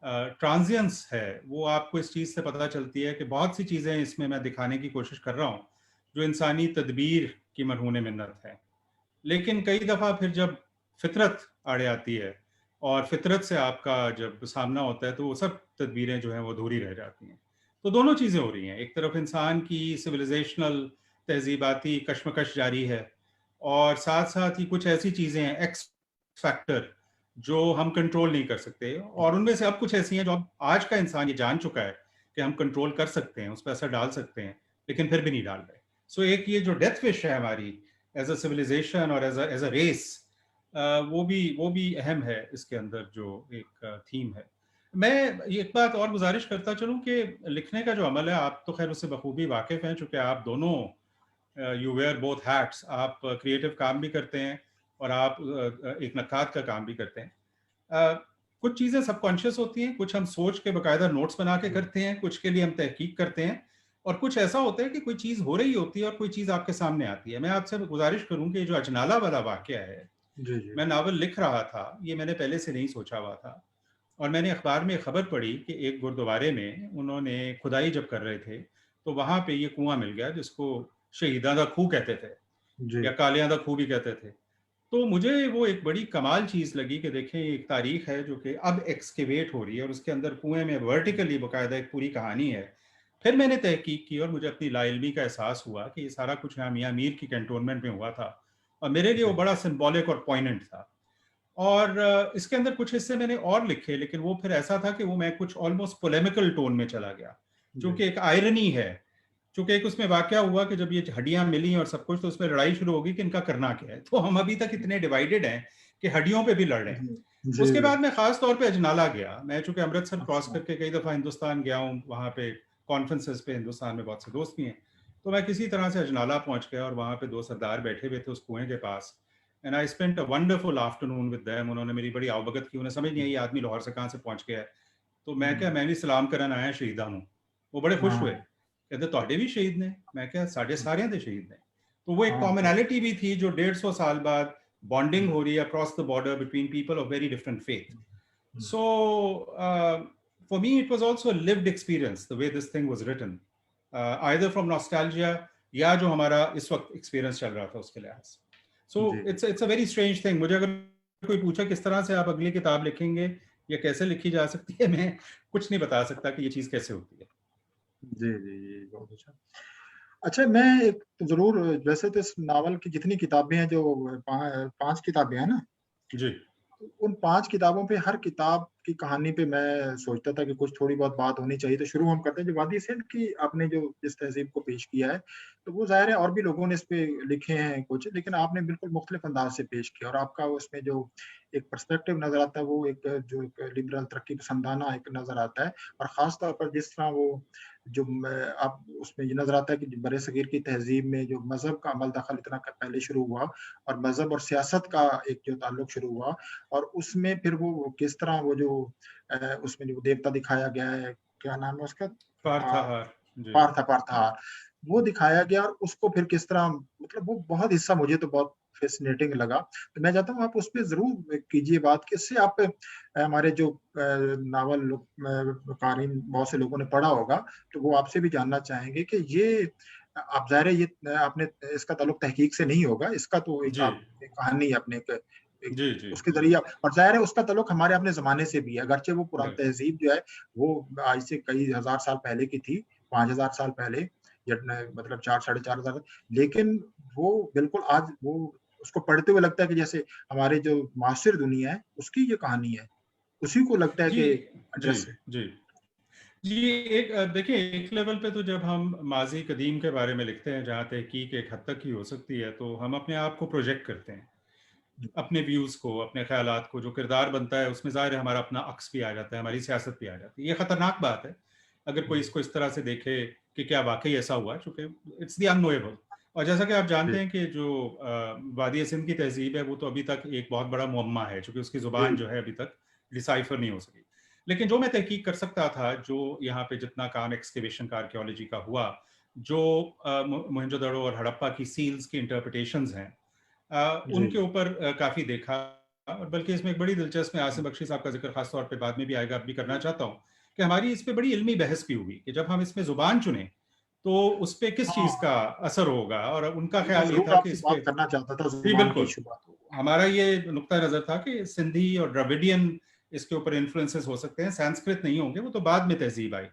ट्रांज़िएंस है, वो आपको इस चीज़ से पता चलती है कि बहुत सी चीज़ें इसमें मैं दिखाने की कोशिश कर रहा हूँ, जो इंसानी तदबीर की मरहून मिन्नत है। लेकिन कई दफ़ा फिर जब फ़ितरत आड़े आती है और फ़ितरत से आपका जब सामना होता है, तो वो सब तदबीरें जो हैं वो अधूरी रह जाती हैं। तो दोनों चीज़ें हो रही हैं। एक तरफ इंसान की सिविलाइज़ेशनल तहज़ीबाती कशमकश जारी है और साथ-साथ ही कुछ ऐसी चीज़ें हैं, एक्स फैक्टर, जो हम कंट्रोल नहीं कर सकते और उनमें से अब कुछ ऐसी हैं जो अब आज का इंसान ये जान चुका है कि हम कंट्रोल कर सकते हैं, उस पे असर डाल सकते हैं, लेकिन फिर भी नहीं डाल रहे। सो एक ये जो डेथ विश है हमारी एज अ सिविलाइजेशन और एज अ रेस, वो भी अहम है इसके अंदर जो एक थीम है। मैं ये एक बात और गुजारिश करता चलूं कि लिखने का जो अमल है, आप तो खैर उससे बखूबी वाकिफ हैं चूंकि आप दोनों यू वेयर बोथ हैट्स, आप क्रिएटिव काम भी करते हैं और आप एक नक्काद का काम भी करते हैं। अ, कुछ चीज़ें सबकॉन्शियस होती हैं, कुछ हम सोच के बाकायदा नोट्स बना के जी, करते हैं, कुछ के लिए हम तहकीक करते हैं और कुछ ऐसा होता है कि कोई चीज़ हो रही होती है और कोई चीज़ आपके सामने आती है। मैं आपसे गुज़ारिश करूँ कि ये जो अजनाला वाला वाक़या है, जी, जी। मैं नावल लिख रहा था, ये मैंने पहले से नहीं सोचा हुआ था और मैंने अखबार में खबर पढ़ी कि एक गुरुद्वारे में उन्होंने खुदाई जब कर रहे थे, तो वहाँ पे ये कुआँ मिल गया जिसको शहीदां दा खूह कहते थे जी। या कालियां दा खूह भी कहते थे। तो मुझे वो एक बड़ी कमाल चीज़ लगी कि देखें, एक तारीख है जो कि अब एक्सकेवेट हो रही है और उसके अंदर कुएँ में वर्टिकली बाकायदा एक पूरी कहानी है। फिर मैंने तहकीक की और मुझे अपनी लाइल्मी का एहसास हुआ कि ये सारा कुछ यहाँ मियाँ मीर की कैंटोनमेंट में हुआ था और मेरे लिए वो जी, बड़ा सिंबॉलिक और पॉइंटेंट था। और इसके अंदर कुछ हिस्से मैंने और लिखे, लेकिन वो फिर ऐसा था कि वो मैं कुछ ऑलमोस्ट पोलेमिकल टोन में चला गया, जी। चूँकि एक आयरनी है। चूँकि एक उसमें वाक़या हुआ कि जब ये हड्डियाँ मिली और सब कुछ, तो उसमें लड़ाई शुरू हो गई कि इनका करना क्या है। तो हम अभी तक इतने डिवाइडेड हैं कि हड्डियों पे भी लड़ रहे हैं। जी, जी। उसके बाद मैं ख़ास तौर पे अजनाला गया। मैं चूँकि अमृतसर क्रॉस अच्छा। करके कई दफ़ा हिंदुस्तान गया हूँ, वहाँ पे कॉन्फ्रेंसेस पे हिंदुस्तान में बहुत से दोस्त भी हैं। तो मैं किसी तरह से अजनाला पहुँच गया और वहाँ पे 2 सरदार बैठे हुए थे उस कुएँ के पास, and I spent a wonderful afternoon with them. उन्होंने मेरी बड़ी आवभगत की, उन्हें समझ नहीं आई ये आदमी लाहौर से कहाँ से पहुँच गया है। तो मैं क्या, हुँ। मैं भी सलाम करन आया शहीदां नूं। वो बड़े खुश हुए, हाँ, कहते ਤੁਹਾਡੇ भी शहीद ने? मैं क्या, साढ़े सारियां दे शहीद ने। तो वो एक हाँ, हाँ। कॉमनैलिटी भी थी जो 150 साल बाद हुँ, बॉन्डिंग हो रही है across the border between people of very different faith. हुँ। So for me it was also a lived experience the way this thing was written, either from nostalgia या जो हमारा इस वक्त एक्सपीरियंस चल रहा था उसके लिहाज से। सो जी, जी। It's a very strange thing. मुझे अगर कोई पूछा किस तरह से आप अगली किताब लिखेंगे या कैसे लिखी जा सकती है, मैं कुछ नहीं बता सकता कि ये चीज़ कैसे होती है। जी, जी, जी, बहुत अच्छा। अच्छा मैं एक ज़रूर वैसे तो इस नावल की जितनी किताबें हैं जो 5 किताबें हैं ना? जी, उन 5 किताबों पे हर किताब की कहानी पे मैं सोचता था कि कुछ थोड़ी बहुत बात होनी चाहिए, तो शुरू हम करते हैं जो वादी सिंध की आपने जो इस तहज़ीब को पेश किया है, तो वो ज़ाहिर है और भी लोगों ने इस पे लिखे हैं कुछ, लेकिन आपने बिल्कुल मुख्तलिफ अंदाज़ से पेश किया और आपका उसमें जो एक पर्सपेक्टिव नज़र आता है, वो एक जो एक लिबरल तरक्की पसंदाना एक नज़र आता है और ख़ास तौर पर जिस तरह वो जो म आप उसमें ये नज़र आता है कि बरे-सग़ीर की तहज़ीब में जो मज़हब का अमल दख़ल इतना क पहले शुरू हुआ और मज़हब और सियासत का एक जो ताल्लुक शुरू हुआ और उसमें फिर वो किस तरह वो जो उसमें जो देवता दिखाया गया है, क्या नाम है उसका? पार्थाहार, जी। पार्थाहार, वो दिखाया गया और उसको फिर किस तरह मतलब वो बहुत हिस्सा मुझे तो बहुत फ़ैसिनेटिंग लगा। तो मैं चाहता हूँ आप उस पे ज़रूर कीजिए बात कि इससे आप हमारे जो नावल क़ारीन बहुत से लोगों ने पढ़ा होगा, तो वो आपसे भी जानना चाहेंगे कि ये अब ज़ाहिर है ये आपने इसका ताल्लुक तहक़ीक़ से नहीं होगा, इसका तो एक जी। आप एक कहानी अपने एक जी, जी। उसके ज़रिए और ज़ाहिर है उसका ताल्लुक हमारे अपने ज़माने से भी है, अगरचे वो पुरानी राइट। तहज़ीब जो है, वो आज से कई हज़ार साल पहले की थी, 5000 साल पहले या न मतलब 4 साढ़े 4 हज़ार लेकिन वो बिल्कुल आज वो उसको पढ़ते हुए लगता है कि जैसे हमारे जो मासिर दुनिया है, उसकी ये कहानी है। उसी को लगता है जी, कि जी, एड्रेस है। जी। जी, एक देखिए एक लेवल पे तो जब हम माज़ी कदीम के बारे में लिखते हैं, जहाँ तहक़ीक़ एक हद तक की हो सकती है, तो हम अपने आप को प्रोजेक्ट करते हैं। अपने व्यूज़ को, अपने ख़यालात को, जो किरदार बनता है, उसमें ज़ाहिर है हमारा अपना अक्स भी आ जाता है, हमारी सियासत भी आ जाती है। ये ख़तरनाक बात है, अगर कोई जी, इसको इस तरह से देखे कि क्या वाक़ई ऐसा हुआ, चूँकि इट्स द अननोएबल। और जैसा कि आप जानते जी, हैं कि जो वादी सिंध की तहज़ीब है, वो तो अभी तक एक बहुत बड़ा मुअम्मा है, चूँकि उसकी ज़ुबान जी, जो है अभी तक डिसाइफ़र नहीं हो सकी। लेकिन जो मैं तहक़ीक़ कर सकता था, जो यहाँ पे जितना काम एक्सकवेशन का, आर्कियोलॉजी का हुआ, जो मोहेंजोदड़ो और हड़प्पा की सील्स की इंटरप्रिटेशंस हैं, जी, उनके ऊपर काफ़ी देखा और बल्कि इसमें एक बड़ी दिलचस्प मैं आसिम बख्शी साहब का ज़िक्र ख़ास तौर पे बाद में भी आएगा, अब भी करना चाहता हूँ, कि हमारी इस पे बड़ी इल्मी बहस भी हुई कि जब हम इसमें ज़ुबान चुनें, तो उस पे किस चीज़ हाँ, का असर होगा और उनका मैं ख़्याल ये ज़रूर था कि आपसे इस पे बात करना चाहता था जी, ज़ुबान की बिल्कुल। शुरुआत। हमारा ये नुक्ता नज़र था कि सिंधी और द्रविडियन इसके ऊपर इन्फ्लुएंसेस हो सकते हैं, संस्कृत नहीं होंगे, वो तो बाद में तहज़ीब आई।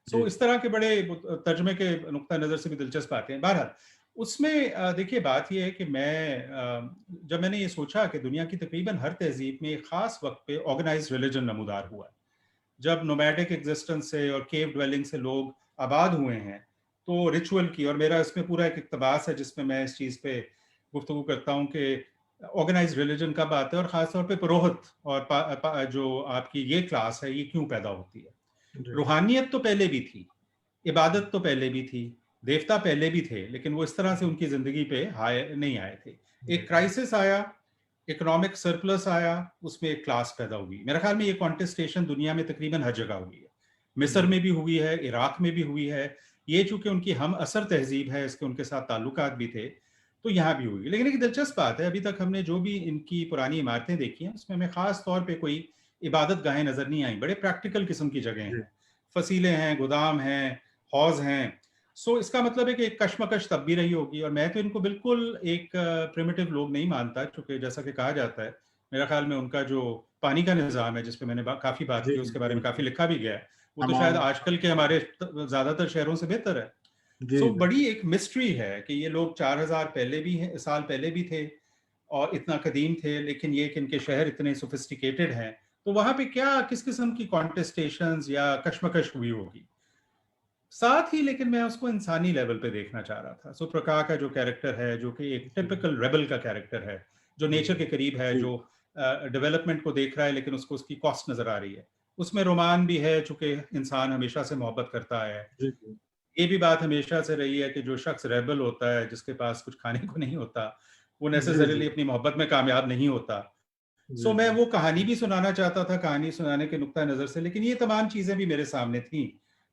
सो जी, इस तरह के बड़े तर्जुमे के नुक्ता नज़र से भी दिलचस्प बातें हैं। बहरहाल, उसमें देखिए बात ये है कि जब मैंने ये सोचा कि दुनिया की तकरीबन हर तहज़ीब में एक ख़ास वक़्त पे ऑर्गेनाइज़्ड रिलिजन नमूदार हुआ है। जब नोमैडिक एक्जिस्टेंस से और केव ड्वेलिंग से लोग आबाद हुए हैं, तो रिचुअल की और मेरा इसमें पूरा एक इक़्तिबास है जिसमें मैं इस चीज़ पे गुफ्तगू करता हूँ कि ऑर्गेनाइज़्ड रिलिजन कब आता है और ख़ास तौर पे पुरोहित और जो आपकी ये क्लास है, ये क्यों पैदा होती है। जी, रूहानियत तो पहले भी थी, इबादत तो पहले भी थी, देवता पहले भी थे, लेकिन वो इस तरह से उनकी ज़िंदगी पे नहीं आए थे। जी, एक क्राइसिस आया, इकोनॉमिक सरप्लस आया, उसमें एक क्लास पैदा हुई। मेरे ख्याल में ये कॉन्टेस्टेशन दुनिया में तकरीबन हर जगह हुई है। मिस्र जी, में भी हुई है, इराक में भी हुई है। ये चूँकि उनकी हम असर तहज़ीब है, इसके उनके साथ ताल्लुकात भी थे, तो यहाँ भी हुई। लेकिन एक दिलचस्प बात है, अभी तक हमने जो भी इनकी पुरानी इमारतें देखी हैं, उसमें हमें ख़ास तौर पे कोई इबादत गाहें नज़र नहीं आई। बड़े प्रैक्टिकल किस्म की जगहें जी, हैं। फसीलें हैं, गोदाम हैं, हौज़ हैं। सो इसका मतलब है कि एक कशमकश तब भी रही होगी और मैं तो इनको बिल्कुल एक प्रिमिटिव लोग नहीं मानता, चूँकि जैसा कि कहा जाता है, मेरा ख़्याल में उनका जो पानी का निज़ाम है, जिस पे मैंने काफ़ी बात जी, की, उसके बारे जी, में काफ़ी जी, लिखा भी गया है, वो तो शायद हमाम आजकल के हमारे ज़्यादातर शहरों से बेहतर है। जी, सो बड़ी बिल्कुल। एक मिस्ट्री है कि ये लोग 4000 पहले भी हैं साल पहले भी थे और इतना कदीम थे, लेकिन ये कि इनके शहर इतने सोफिस्टिकेटेड हैं, तो वहाँ पे क्या किस किस्म की कॉन्टेस्टेशंस या कशमकश हुई होगी। साथ ही लेकिन मैं उसको इंसानी लेवल पे देखना चाह रहा था। सुप्रका का जो कैरेक्टर है, जो कि एक जी, टिपिकल रेबेल का कैरेक्टर है, जो नेचर जी, के करीब है, जी, जो डेवलपमेंट को देख रहा है लेकिन उसको उसकी कॉस्ट नज़र आ रही है। उसमें रोमान भी है, चूँकि इंसान हमेशा से मोहब्बत करता है। जी, जी, ये भी बात हमेशा से रही है कि जो शख्स रेबेल होता है, जिसके पास कुछ खाने को नहीं होता, वो जी, जी, नेसेसरीली अपनी मोहब्बत में कामयाब नहीं होता। सो जी, मैं जी, वो कहानी भी सुनाना चाहता था, कहानी सुनाने के नुक्ता नज़र से, लेकिन ये तमाम चीज़ें भी मेरे सामने थीं।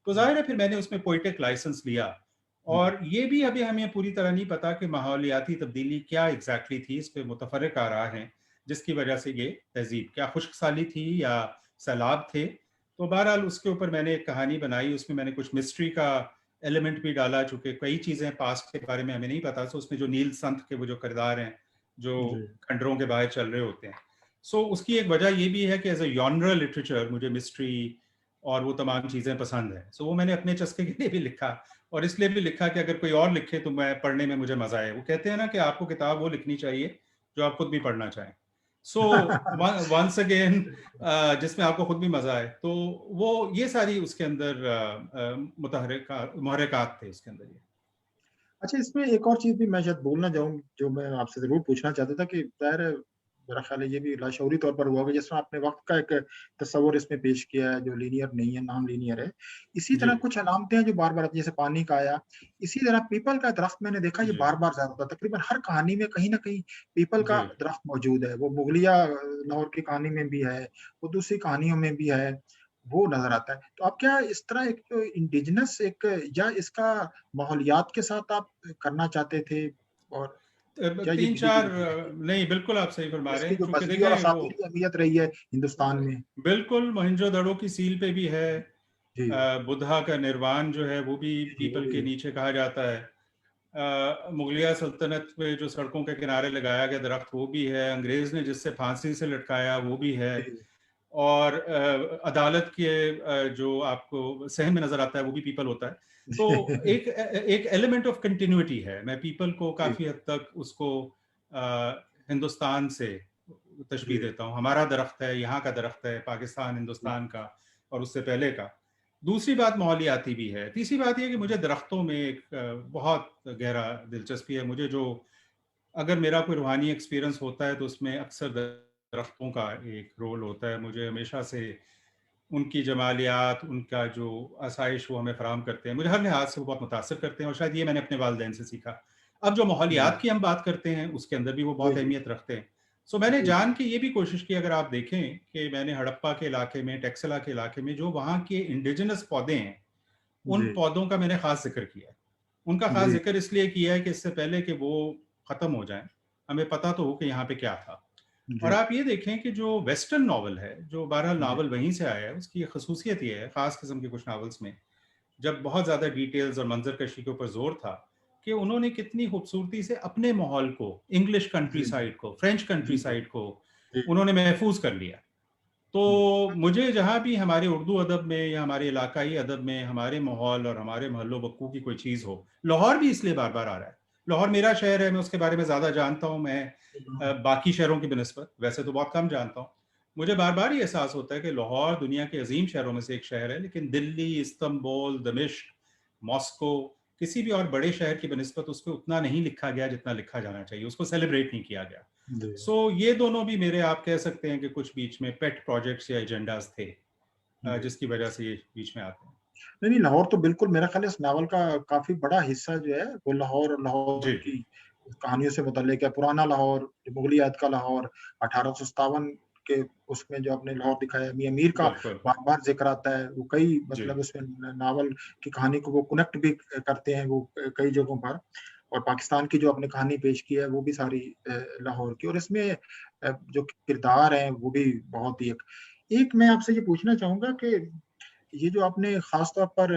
तो ज़ाहिर है फिर मैंने उसमें पोएटिक लाइसेंस लिया जी, और ये भी अभी हमें पूरी तरह नहीं पता कि माहौलियाती तब्दीली क्या एग्ज़ैक्टली थी, इस पे मुतफ़र्रिक़ आराह हैं, जिसकी वजह से ये तहज़ीब क्या खुश्क साली थी या सैलाब थे। तो बहरहाल उसके ऊपर मैंने एक कहानी बनाई, उसमें मैंने कुछ मिस्ट्री का एलिमेंट भी डाला, चूँकि कई चीज़ें पास्ट के बारे में हमें नहीं पता, सो उसमें जो नील संत के वो जो किरदार हैं, जो जी, खंडरों के बाहर चल रहे होते हैं। सो उसकी एक वजह ये भी है कि एज़ अ जॉनरा लिटरेचर मुझे मिस्ट्री और वो तमाम चीज़ें पसंद हैं। सो वो मैंने अपने चस्के के लिए भी लिखा और इसलिए भी लिखा कि अगर कोई और लिखे तो मैं पढ़ने में मुझे मज़ा आए। वो कहते हैं ना कि आपको किताब वो लिखनी चाहिए जो आप खुद भी पढ़ना चाहें। सो वंस अगेन जिसमें आपको खुद भी मजा आए, तो वो ये सारी उसके अंदर मुहर्रिकात थे उसके अंदर ये। अच्छा, इसमें एक और चीज़ भी मैं शायद बोलना चाहूँ, जो मैं आपसे ज़रूर पूछना चाहता था कि ज़ाहिर है, मेरा ख़्याल है ये भी लाशऊरी तौर पर हुआ होगा, जिस तरह आपने वक़्त का एक तस्वुर इसमें पेश किया है, जो लीनियर नहीं है, नॉन लीनियर है। इसी जी, तरह कुछ अलामतें हैं जो बार-बार आती हैं, जैसे पानी का आया, इसी तरह पीपल का दरख़्त मैंने देखा ये जी, बार-बार ज़्यादा होता है। तकरीबन हर कहानी में कहीं न कहीं पीपल का जी, दरख़्त मौजूद है। वो मुगलिया लाहौर की कहानी में भी है, वो दूसरी कहानियों में भी है, वो नज़र आता है। तो आप क्या इस तरह एक जो इंडिजिनस एक या इसका माहौलियात के साथ आप करना चाहते थे, और क्या ये तीन धीरे-धीरे चार बन गया? नहीं, बिल्कुल आप सही फरमा रहे इसकी हैं, जो क्योंकि मज़हबी और देखें वो असातीरी अहमियत रही है हिंदुस्तान में। बिल्कुल मोहनजोदड़ो की सील पे भी है। जी, बुद्धा का निर्वाण जो है वो भी जी, वो पीपल भी के है। नीचे कहा जाता है। मुगलिया सल्तनत पे जो सड़कों के किनारे लगाया गया दरख्त वो भी है, अंग्रेज ने जिससे फांसी से लटकाया वो भी है, जी, और अदालत के जो आपको सहन में नजर आता है वो भी पीपल होता है। तो एक एक एलिमेंट ऑफ कंटिन्यूटी है। मैं पीपल को जी, काफी हद तक उसको हिंदुस्तान से तशबीह जी, देता हूँ। हमारा दरख्त है, यहाँ का दरख्त है, पाकिस्तान जी, हिंदुस्तान का और उससे पहले का। दूसरी बात माहौलियाती भी है। तीसरी बात ये कि मुझे दरख्तों में एक बहुत गहरा दिलचस्पी है। मुझे जो अगर मेरा कोई रूहानी एक्सपीरियंस होता है तो उसमें अक्सर दरख्तों का एक रोल होता है। मुझे हमेशा से उनकी जमालियात, उनका जो आसाइश वो हमें फ़राहम करते हैं, मुझे हर लिहाज से वो बहुत मुतासिर करते हैं, और शायद ये मैंने अपने वालिदैन से सीखा। अब जो जी, माहौलियात की हम बात करते हैं उसके अंदर भी वो जी, बहुत जी, अहमियत रखते हैं। सो मैंने जी, जान के ये भी कोशिश की, अगर आप देखें कि मैंने हड़प्पा के इलाके में, टेक्सला के इलाके में जो वहाँ के इंडिजिनस पौधे हैं, उन जी, पौधों का मैंने ख़ास ज़िक्र किया है। उनका ख़ास जी, ज़िक्र इसलिए किया है कि इससे पहले कि वो ख़त्म हो जाएँ, हमें पता तो हो कि यहाँ पे क्या था। और जी, आप ये देखें कि जो वेस्टर्न नॉवल है, जो बहरहाल जी, नावल वहीं से आया है, उसकी एक ख़ुसूसियत ये है, ख़ास किस्म के कुछ नॉवेल्स में, जब बहुत ज़्यादा डिटेल्स और मंज़रकशी के ऊपर ज़ोर था, कि उन्होंने कितनी खूबसूरती से अपने माहौल को, इंग्लिश कंट्री जी, साइड को, फ्रेंच कंट्री जी, जी, साइड को जी, उन्होंने महफ़ूज़ कर लिया। हुँ, तो मुझे जहाँ भी हमारे उर्दू अदब में या हमारे इलाकाई अदब में हमारे माहौल और हमारे महल्लो बक्कू की कोई चीज़ हो, लाहौर भी इसलिए बार-बार आ रहा है। लाहौर मेरा शहर है, मैं उसके बारे में ज़्यादा जानता हूँ, मैं बाकी शहरों की बनिस्बत वैसे तो बहुत कम जानता हूँ। मुझे बार-बार ये एहसास होता है कि लाहौर दुनिया के अज़ीम शहरों में से एक शहर है, लेकिन दिल्ली, इस्तांबुल, दमिश्क, मॉस्को, किसी भी और बड़े शहर की बनिस्बत उस पे उतना नहीं लिखा गया जितना लिखा जाना चाहिए, उसको सेलिब्रेट नहीं किया गया। जी। सो ये दोनों भी मेरे, आप कह सकते हैं कि कुछ बीच में पेट प्रोजेक्ट्स या एजेंडाज थे, जी। जिसकी वजह से ये बीच में आते हैं। नहीं, नहीं, लाहौर तो बिल्कुल मेरा ख़्याल है इस नावल का काफ़ी बड़ा हिस्सा जो है वो लाहौर जी, लाहौर जी, की कहानियों से मुतल्लिक है। पुराना लाहौर, मुग़लियात का लाहौर, 1857 के उसमें जो आपने लाहौर दिखाया है, मियाँ मीर का बिल्कुल। बार-बार ज़िक्र आता है। वो कई जी, मतलब उसमें नावल की कहानी को वो कनेक्ट भी करते हैं वो कई जगहों पर। और पाकिस्तान की जो आपने कहानी पेश की है वो भी सारी लाहौर की, और इसमें जो किरदार हैं वो भी बहुत ही एक एक मैं आपसे ये पूछना चाहूँगा कि ये जो आपने ख़ास तौर पर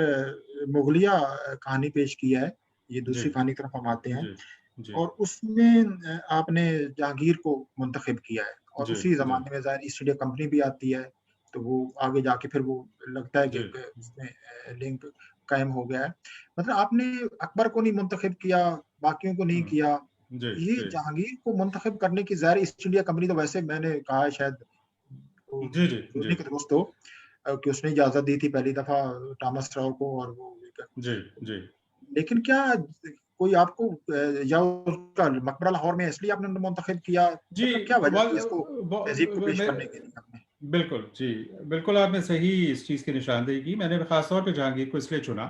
मुग़लिया कहानी पेश किया है, ये जी, दूसरी कहानी की तरफ हम आते हैं, जी, जी, और उसमें आपने जहांगीर को मुंतख़िब किया है, और जी, उसी जी, ज़माने में ज़ाहिर ईस्ट इंडिया कंपनी भी आती है, तो वो आगे जाके फिर वो लगता है कि जी, एक उसमें लिंक कायम हो गया है। मतलब आपने अकबर को नहीं मुंतख़िब किया, बाकियों को नहीं हुँ, किया, जी, ये जी, जहांगीर को मुंतख़िब करने की ज़ाहिर ईस्ट इंडिया कंपनी तो वैसे मैंने कहा है शायद वो जी, जी, जी, जोड़ने के दुरुस्त हो, कि उसने इजाज़त दी थी पहली दफ़ा थॉमस राव को, और वो एक जी, जी, लेकिन क्या कोई आपको या उसका मकबरा लाहौर में है इसलिए आपने मुंतखब किया? जी, मतलब क्या वजह वल थी इसको ब तहज़ीब को ब पेश मैं करने के लिए आपने? बिल्कुल, जी। बिल्कुल, आपने सही इस चीज़ की निशानदेही की। मैंने ख़ास तौर पे जहांगीर को इसलिए चुना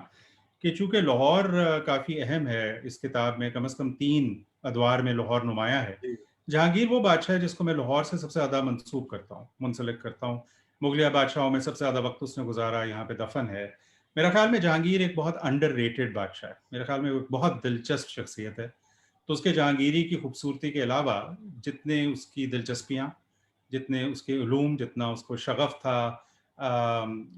कि चूँकि लाहौर काफ़ी अहम है इस किताब में, कम से कम 3 अदवार में लाहौर नुमायाँ है। जी, जहांगीर वो बादशाह है जिसको मैं लाहौर से सबसे ज़्यादा मंसूब करता हूँ, मुंसलिक करता हूँ। मुगलिया बादशाहों में सबसे ज़्यादा वक़्त उसने गुज़ारा, यहाँ पे दफ़न है। मेरा ख़्याल में जहांगीर एक बहुत अंडररेटेड बादशाह है। मेरे ख़्याल में वो एक बहुत दिलचस्प शख्सियत है। तो उसके जहांगीरी की खूबसूरती के अलावा जितने उसकी दिलचस्पियाँ, जितने उसके उलूम, जितना उसको शग़फ़ था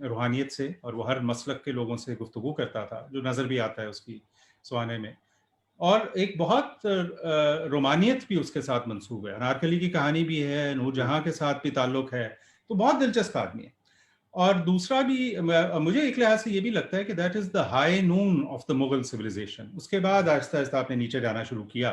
रूहानियत से, और वो हर मसलक के लोगों से गुफ्तगू करता था, जो नज़र भी आता है उसकी सवाने में। और एक बहुत रोमानियत भी उसके साथ मंसूब है। अनारकली की कहानी भी है, जी, नूरजहाँ के साथ भी ताल्लुक़ है, तो बहुत दिलचस्प आदमी है। और दूसरा भी मुझे एक लिहाज से ये भी लगता है कि that is the high noon of the Mughal civilization. उसके बाद आहिस्ता-आहिस्ता आपने नीचे जाना शुरू किया,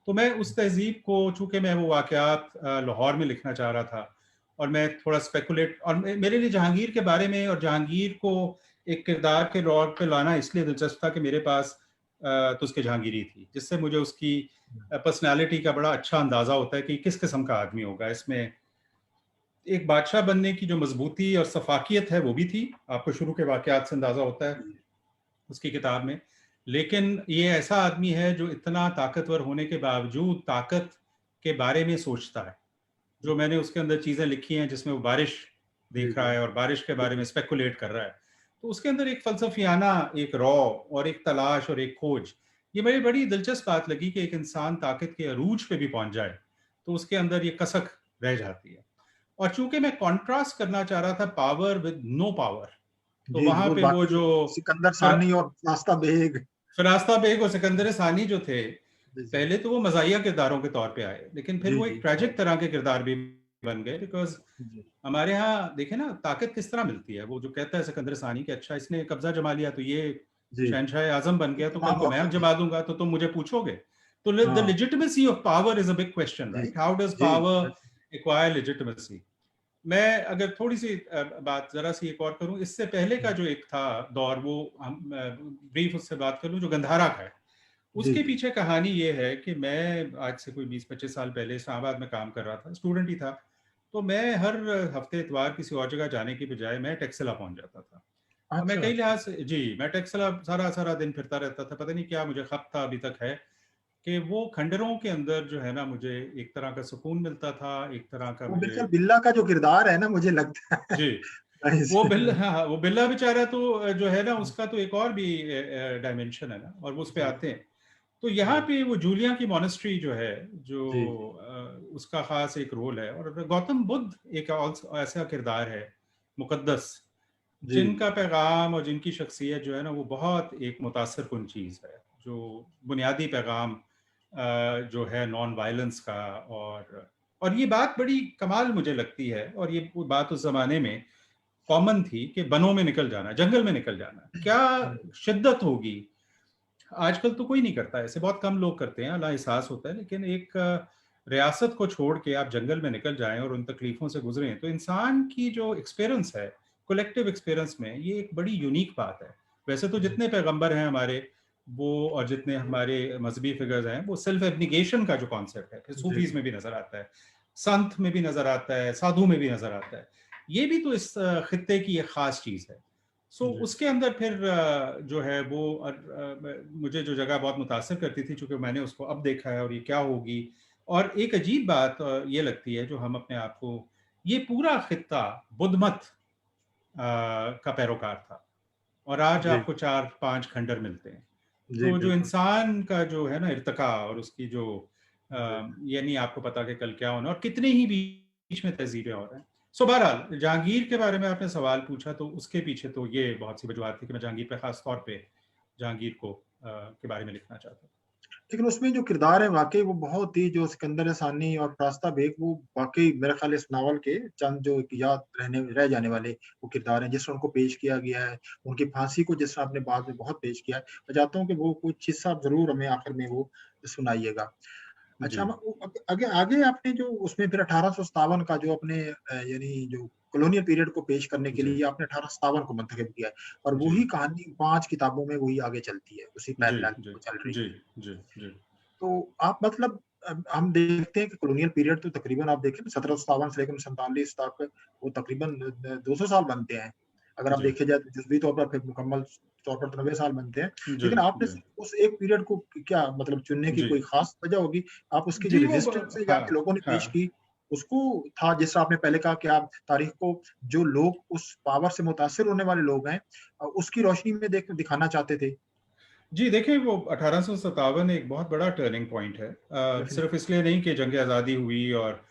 तो मैं उस तहजीब को, चूंकि मैं वो वाक़यात लाहौर में लिखना चाह रहा था और मैं थोड़ा स्पेकुलेट, और मेरे लिए जहांगीर के बारे में और जहांगीर को एक किरदार के तौर पे लाना इसलिए दिलचस्प था कि मेरे पास तो उसके जहांगीरी थी, जिससे मुझे उसकी पर्सनालिटी का बड़ा अच्छा अंदाज़ा होता है कि किस किस्म का आदमी होगा। इसमें एक बादशाह बनने की जो मजबूती और सफाकियत है वो भी थी, आपको शुरू के वाक़यात से अंदाज़ा होता है उसकी किताब में। लेकिन ये ऐसा आदमी है जो इतना ताकतवर होने के बावजूद ताकत के बारे में सोचता है। जो मैंने उसके अंदर चीज़ें लिखी हैं जिसमें वो बारिश देख रहा है और बारिश के बारे में स्पेकुलेट कर रहा है, तो उसके अंदर एक फलसफियाना, एक रॉ और एक तलाश और एक खोज, ये मेरी बड़ी दिलचस्प बात लगी कि एक इंसान ताकत के अरूज पे भी पहुंच जाए तो उसके अंदर ये कसक रह जाती है। और चूंकि मैं कॉन्ट्रास्ट करना चाह रहा था पावर विद नो पावर, तो जी, वहां वो पे वो बाकी जो सिकंदर सानी और रास्ता बेग। फिरास्ता बेग और सिकंदर सानी जो थे, जी, जी। पहले तो वो मजाहिया किरदारों के तौर पे आए, लेकिन फिर जी, वो एक जी। ट्रेजिक तरह के किरदार भी बन गए। बिकॉज जी, हमारे यहाँ देखे ना ताकत किस तरह मिलती है, वो जो कहता है सिकंदर सानी कि अच्छा इसने कब्जा जमा लिया तो ये जी। शहनशाह आजम बन गया, तो कल को तमाम मैं जमा दूंगा तो तुम मुझे पूछोगे। तो द हाँ, legitimacy of power is a big question, जी, राइट? हाउ डज जी, पावर एक्वायर लेजिटिमेसी? मैं अगर थोड़ी सी बात जरा सी एक और करूं, इससे पहले का जो एक था दौर, वो हम ब्रीफ उससे बात कर लूं, जो गंधारा का है। जी, उसके जी, पीछे कहानी ये है कि मैं आज से कोई 20-25 साल पहले इस्लामाबाद में काम कर रहा था, स्टूडेंट ही था। तो मैं हर हफ्ते इतवार किसी और जगह जाने की बजाय मैं टेक्सला पहुंच जाता था। और मैं अच्छा, कई अच्छा, लिहाज से, जी, मैं टेक्सला सारा सारा दिन फिरता रहता था। पता नहीं क्या मुझे खप था, अभी तक है, कि वो खंडरों के अंदर जो है ना, मुझे एक तरह का सुकून मिलता था, एक तरह का वो मुझे। बिल्कुल बिल्ला का जो किरदार है ना, मुझे लगता है जी, वो ऐसे बिल्ला, हाँ हाँ, वो बिल्ला बेचारा तो जो है ना, उसका तो एक और भी डायमेंशन है ना, और वो उस पे जी, आते हैं। तो यहाँ जी, पे वो जूलिया की मॉनेस्ट्री जो है, जो जी, उसका खास एक रोल है। और गौतम बुद्ध एक ऐसा किरदार है मुकद्दस, जी, जिनका पैगाम और जिनकी शख्सियत जो है ना, वो बहुत एक मुतासर कुन चीज़ है। जो बुनियादी पैगाम जो है नॉन वायलेंस का, और ये बात बड़ी कमाल मुझे लगती है, और ये वो बात उस ज़माने में कॉमन थी कि बनों में निकल जाना, जंगल में निकल जाना, क्या शिद्दत होगी। आजकल तो कोई नहीं करता, ऐसे बहुत कम लोग करते हैं, अल्लाह एहसास होता है। लेकिन एक रियासत को छोड़ के आप जंगल में निकल जाएं और उन तकलीफों से गुजरें, तो इंसान की जो एक्सपीरियंस है कलेक्टिव एक्सपीरियंस में, ये एक बड़ी यूनिक बात है। वैसे तो जी, जितने पैगंबर हैं हमारे, वो, और जितने हमारे मजहबी फिगर्स हैं, वो सेल्फ एब्निगेशन का जो कॉन्सेप्ट है, फिर जी, सूफीज में भी नजर आता है, संत में भी नजर आता है, साधु में भी नजर आता है। ये भी तो इस खित्ते की एक खास चीज है। सो जी, उसके अंदर फिर जो है वो, मुझे जो जगह बहुत मुतासर करती थी, चूंकि मैंने उसको अब देखा है और ये क्या होगी। और एक अजीब बात ये लगती है, जो हम अपने आप को, ये पूरा खित्ता बुद्ध मत का पैरोकार था, और आज जी, आपको 4-5 खंडर मिलते हैं। जी, तो जो बिल्कुल। इंसान का जो है ना इर्तिका, और उसकी जो जी, ये नहीं आपको पता कि कल क्या होना, और कितने ही बीच में तहजीबें और हैं। सो बहरहाल, जहांगीर के बारे में आपने सवाल पूछा, तो उसके पीछे तो ये बहुत सी वजूहत थी कि मैं जहांगीर पे खास तौर पे जहांगीर को के बारे में लिखना चाहता हूँ। लेकिन उसमें जो किरदार है वाक़ई वो बहुत ही, जो सिकंदर सानी और रास्ता बेग, वो वाक़ई मेरे ख़्याल इस नावल के चंद जो एक याद रह जाने वाले वो किरदार हैं, जिस तरह उनको पेश किया गया है, उनकी फांसी को जिस तरह आपने बाद में बहुत पेश किया है। मैं चाहता हूँ कि वो कुछ हिस्सा ज़रूर हमें आखिर में वो सुनाइएगा। अच्छा, जी, म वो आगे आगे आपने जो उसमें फिर 1857 का जो अपने यानी जो कॉलोनियल पीरियड को पेश करने के जी, लिए आपने 1857 को मुंतखब किया है, और जी, वही कहानी 5 किताबों में वही आगे चलती है, उसी जी, पैरेलल जी, वो चल रही जी, है। जी, जी, तो आप मतलब हम देखते हैं कि कॉलोनियल पीरियड तो तकरीबन आप देखें 1757 से लेकर 47 तक वो तकरीबन 200 साल बनते हैं। अगर आप जी, देखे जाए तो जुज़वी तौर पर फिर मुकम्मल तौर पर तो 90 साल बनते हैं। जी, लेकिन आपने जी, सिर्फ़ उस एक पीरियड को क्या मतलब चुनने की जी, कोई ख़ास वजह होगी? आप उसकी जो जी, वो रेज़िस्टेंस है यहाँ हाँ, के लोगों ने हाँ। पेश की, उसको था, जिस तरह आपने पहले कहा कि आप तारीख़ को, जो लोग उस पावर से मुतासिर होने वाले लोग हैं उसकी रोशनी में दिखाना चाहते थे? जी, देखिए, वो 1857 एक बहुत बड़ा टर्निंग पॉइंट है। सिर्फ़ डेफ़िनिटली। इसलिए नहीं कि जंग आज़ादी हुई और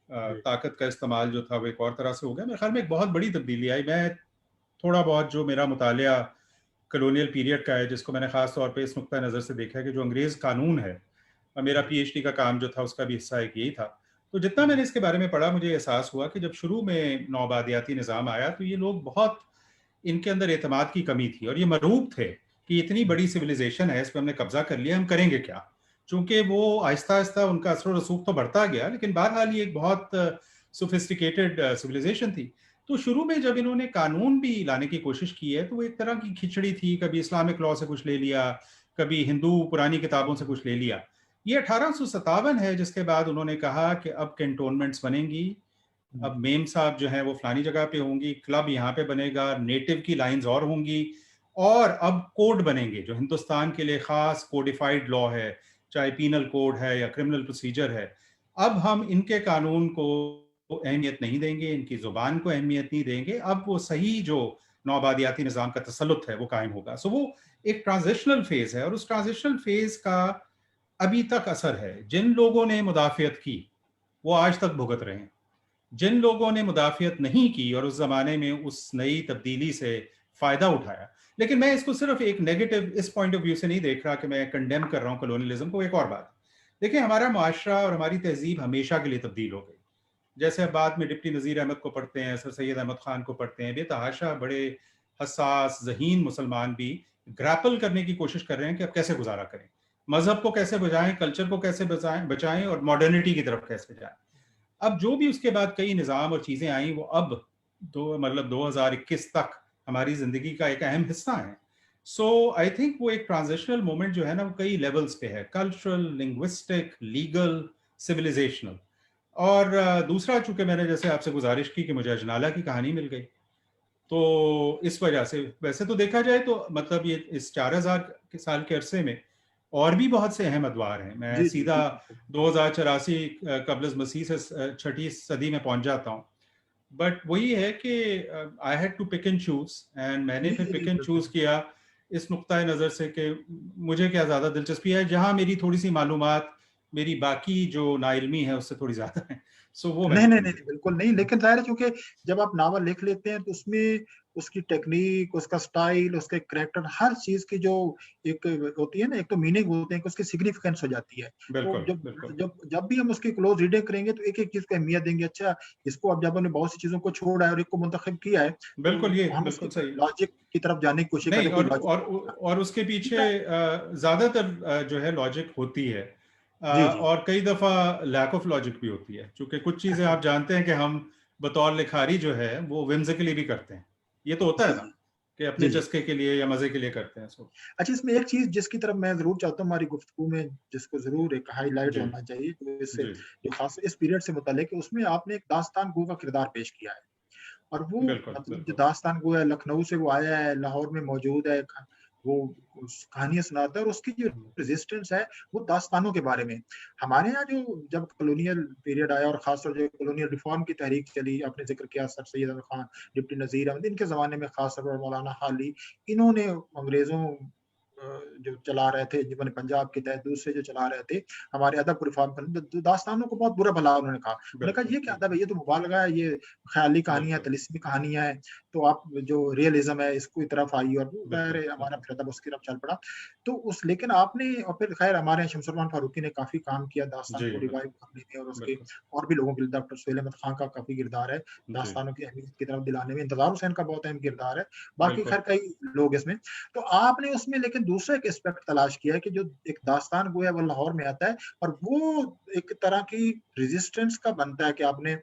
जी, ताकत का इस्तेमाल जो था वो एक और तरह से हो गया। मेरे ख़्याल में एक बहुत बड़ी तब्दीली आई। मैं थोड़ा बहुत जो मेरा मुतालिया कॉलोनियल पीरियड का है, जिसको मैंने ख़ास तौर पे इस नुक्ता नज़र से देखा है कि जो अंग्रेज़ कानून है, मेरा जी, पीएचडी का काम जो था उसका भी हिस्सा एक यही था। तो जितना जी, मैंने इसके बारे में पढ़ा, मुझे एहसास हुआ कि जब शुरू में नौआबादियाती निज़ाम आया, तो ये लोग बहुत, इनके अंदर एतमाद की कमी थी और ये मरूब थे कि इतनी जी, बड़ी सिविलाइजेशन है, इस पे हमने कब्जा कर लिया, हम करेंगे क्या? चूंकि वो आहिस्ता आहिस्ता उनका असर रसूख तो बढ़ता गया, लेकिन बहरहाल ये एक बहुत सोफिस्टिकेटेड सिविलाइजेशन थी। तो शुरू में जब इन्होंने कानून भी लाने की कोशिश की है, तो वो एक तरह की खिचड़ी थी, कभी इस्लामिक लॉ से कुछ ले लिया, कभी हिंदू पुरानी किताबों से कुछ ले लिया। ये 1857 है जिसके बाद उन्होंने कहा कि अब कैंटोनमेंट्स बनेंगी, अब मेम साहब जो है वो फलानी जगह पे होंगी, क्लब यहाँ पे बनेगा, नेटिव की लाइंस और होंगी, और अब कोड बनेंगे जो हिंदुस्तान के लिए खास कोडिफाइड लॉ है, चाहे पीनल कोड है या क्रिमिनल प्रोसीजर है। अब हम इनके कानून को अहमियत नहीं देंगे, इनकी जुबान को अहमियत नहीं देंगे, अब वो सही जो नौबादियाती निज़ाम का तसल्लुत है वो कायम होगा। सो वो एक ट्रांजिशनल फेज है, और उस ट्रांजिशनल फेज का अभी तक असर है। जिन लोगों ने मुदाफियत की वो आज तक भुगत रहे हैं, जिन लोगों ने मुदाफियत नहीं की और उस जमाने में उस नई तब्दीली से फायदा उठाया। लेकिन मैं इसको सिर्फ एक नेगेटिव इस पॉइंट ऑफ व्यू से नहीं देख रहा कि मैं कंडेम कर रहा हूँ कॉलोनियलिज्म को। एक और बात देखिए, हमारा मुआशरा और हमारी तहजीब हमेशा के लिए तब्दील हो गई। जैसे अब बाद में डिप्टी नज़ीर अहमद को पढ़ते हैं, सर सैयद अहमद खान को पढ़ते हैं, बेतहाशा बड़े हसास जहीन मुसलमान भी ग्रैपल करने की कोशिश कर रहे हैं कि अब कैसे गुजारा करें, मजहब को कैसे बचाएं, कल्चर को कैसे बचाएं और मॉडर्निटी की तरफ कैसे जाएं। अब जो भी उसके बाद कई निज़ाम और चीज़ें आई, वो अब 2021 तक हमारी ज़िंदगी का एक अहम हिस्सा है। सो आई थिंक वो एक ट्रांजिशनल मोमेंट जो है ना, वो कई लेवल्स पे है, कल्चरल, लिंग्विस्टिक, लीगल, सिविलाइजेशनल। और दूसरा, चूंकि मैंने जैसे आपसे गुजारिश की कि मुझे अजनाला की कहानी मिल गई, तो इस वजह से वैसे तो देखा जाए तो मतलब ये इस 4000 के साल के अरसे में और भी बहुत से अहम अदवार हैं। मैं जी, जी, सीधा जी। 2084 कबल मसीह से छठी सदी में पहुंच जाता हूँ। बट वही है कि I had to pick and choose, and मैंने जी, फिर जी, पिक जी, एंड बिल्कुल। चूज किया इस नुक्ता नज़र से कि मुझे क्या ज़्यादा दिलचस्पी है, जहाँ मेरी थोड़ी सी मालूमात मेरी बाकी जो नाइल्मी है उससे थोड़ी ज़्यादा है। सो वो नहीं, मैंने नहीं, चुन नहीं, लिया। बिल्कुल नहीं, लेकिन ज़ाहिर है चूँकि जब आप नावल लिख लेते हैं तो उसमें उसकी टेक्नीक, उसका स्टाइल, उसके कैरेक्टर, हर चीज़ की जो एक होती है ना, एक तो मीनिंग होते हैं कि उसकी सिग्निफिकेंस हो जाती है। तो बिल्कुल जब बिल्कुल। जब जब भी हम उसकी क्लोज़ रीडिंग करेंगे तो एक-एक चीज़ को अहमियत देंगे। अच्छा, इसको अब जब हमने बहुत सी चीज़ों को छोड़ा है और एक को मुंतखब किया है, बिल्कुल, तो ये हम उसकी बिल्कुल सही। लॉजिक की तरफ जाने की कोशिश नहीं, करें, कोई लॉजिक। और उसके पीछे ज्यादातर जो है लॉजिक होती है, जी, जी। और कई दफा लैक ऑफ लॉजिक भी होती है, क्योंकि कुछ चीजें आप जानते हैं कि हम बतौर लिखारी जो है वो whimsically भी करते हैं। ये तो होता जी, है ना, जी। कि अपने जी, जी। चस्के के लिए या मजे के लिए करते हैं। सो अच्छा, इसमें एक चीज़ जिसकी तरफ मैं ज़रूर चाहता हूँ हमारी गुफ्तगू में, जिसको ज़रूर एक हाइलाइट जी होना चाहिए, जो इससे जी, जो ख़ास इस पीरियड से मुतल्लिक है, उसमें आपने एक दास्तान गो का किरदार पेश किया है। और वो बिल्कुल मतलब जो बिल्कुल। दास्तान गो है, लखनऊ से वो आया है, लाहौर में मौजूद है, वो उस कहानियाँ सुनाता है और उसकी जो रेजिस्टेंस है, वो दास्तानों के बारे में। हमारे यहाँ जो जब कॉलोनियल पीरियड आया और ख़ासतौर जो कॉलोनियल रिफॉर्म की तहरीक चली, आपने ज़िक्र किया सर सैयद अहमद खान, डिप्टी नज़ीर अहमद, इनके ज़माने में ख़ास तौर पर मौलाना हाली, इन्होंने अंग्रेज़ों जो चला रहे थे, जिन्होंने पंजाब के तहत दूसरे जो चला रहे थे, हमारे अदब को रिफॉर्म करने, तो दास्तानों को बहुत बुरा भला उन्होंने कहा। उन्होंने कहा, बिल्कुल "ये क्या अदब है? बिल्कुल ये तो मुबालगा है, ये ख़याली कहानियाँ, बिल्कुल तिलिस्मी कहानियाँ हैं, तो आप जो रियलिज़्म है, इसकी तरफ आइए।" और वो ज़ाहिर बिल्कुल है हमारा बिल्कुल। फिर अदब उसकी तरफ चल पड़ा। तो उस लेकिन आपने और फिर ख़ैर हमारे यहाँ शमसुररहमान फारूकी ने काफ़ी काम किया दास्तान जी को रिवाइव बिल्कुल करने में और उसके बिल्कुल। और भी लोगों के लिए डॉक्टर सुहेल अहमद खान का काफ़ी किरदार है, जी दास्तानों की अहमियत की तरफ दिलाने में। इंतज़ार हुसैन का बहुत अहम किरदार है। बाकी बिल्कुल। ख़ैर कई लोग इसमें। तो आपने उसमें लेकिन दूसरा एक एस्पेक्ट तलाश किया है कि जो एक दास्तान गो है वो लाहौर में आता है और वो एक तरह की रेजिस्टेंस का बनता है कि आपने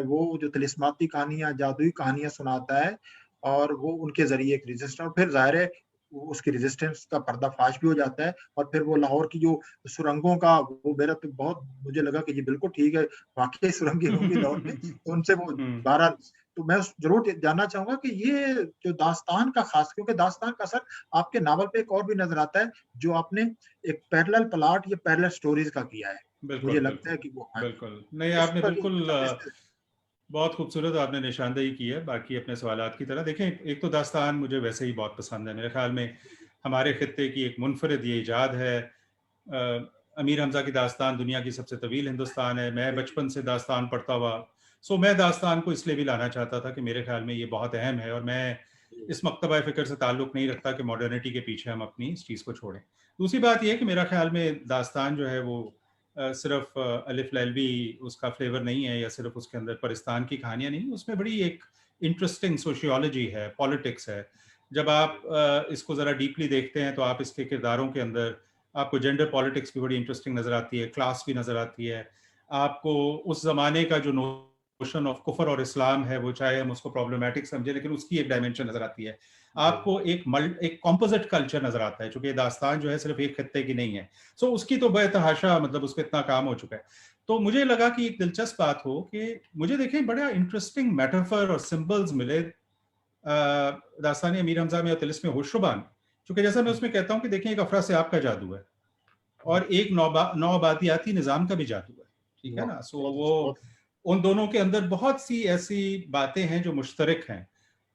वो जो तिलिस्माती कहानियाँ, जादुई कहानियाँ सुनाता है और वो उनके ज़रिए एक रेजिस्टेंस और फिर ज़ाहिर है उसकी रेजिस्टेंस का पर्दाफ़ाश भी हो जाता है और फिर वो लाहौर की जो सुरंगों का वो मेरा तो बहुत मुझे लगा कि ये बिल्कुल ठीक है, वाक़ई सुरंगें होंगी लाहौर में, तो उनसे वो हम्म। बहरहाल तो मैं ज़रूर जानना चाहूँगा कि ये जो दास्तान का ख़ास क्योंकि दास्तान का असर आपके नावल पे एक और भी नज़र आता है, जो आपने एक पैरेलल प्लॉट या पैरेलल स्टोरीज़ का किया है। बिल्कुल मुझे लगता बिल्कुल है कि वो हाँ जी। बिल्कुल। नहीं, उस आपने पर भी बिल्कुल मतलब इस बहुत खूबसूरत आपने निशानदेही की है बाकी अपने सवालात की तरह। देखें, एक तो दास्तान मुझे वैसे ही बहुत पसंद है। मेरे ख्याल में हमारे खित्ते की एक मुनफरिद ये इजाद है। अमीर हमज़ा की दास्तान दुनिया की सबसे तवील हिंदुस्तान है। मैं जी, बचपन से दास्तान पढ़ता हुआ, सो मैं दास्तान को इसलिए भी लाना चाहता था कि मेरे ख्याल में ये बहुत अहम है, और मैं जी, इस मकतबा फ़िक्र से ताल्लुक़ नहीं रखता कि मॉडर्निटी के पीछे हम अपनी इस चीज़ को छोड़ें। दूसरी बात ये है कि मेरा ख्याल में दास्तान जो है वो सिर्फ अलिफ लैल्वी उसका फ्लेवर नहीं है, या सिर्फ उसके अंदर परिस्तान की कहानियाँ नहीं, उसमें बड़ी एक इंटरेस्टिंग सोशियोलॉजी है, पॉलिटिक्स है। जब आप इसको ज़रा डीपली देखते हैं तो आप इसके किरदारों के अंदर आपको जेंडर पॉलिटिक्स भी बड़ी इंटरेस्टिंग नज़र आती है, क्लास भी नज़र आती है, आपको उस ज़माने का जो नोशन ऑफ कुफर और इस्लाम है, वो चाहे हम उसको प्रॉब्लमैटिक समझे, लेकिन उसकी एक डायमेंशन नज़र आती है। आपको एक कॉम्पोजिट कल्चर नज़र आता है, चूँकि दास्तान जो है सिर्फ एक खित्ते की नहीं है। सो उसकी तो बेतहाशा, मतलब उस पे इतना काम हो चुका है। तो मुझे लगा कि एक दिलचस्प बात हो कि मुझे देखें बड़ा इंटरेस्टिंग मेटाफर और सिंबल्स मिले दास्तान अमीर हमजा में और तिलिस्म होशरुबान। क्योंकि जैसा मैं उसमें कहता हूँ कि देखिए, एक अफरा से आपका जादू है और एक नौआबादियाती निज़ाम का भी जादू है, ठीक है ना? सो वो उन दोनों के अंदर बहुत सी ऐसी बातें हैं जो मुश्तरक हैं।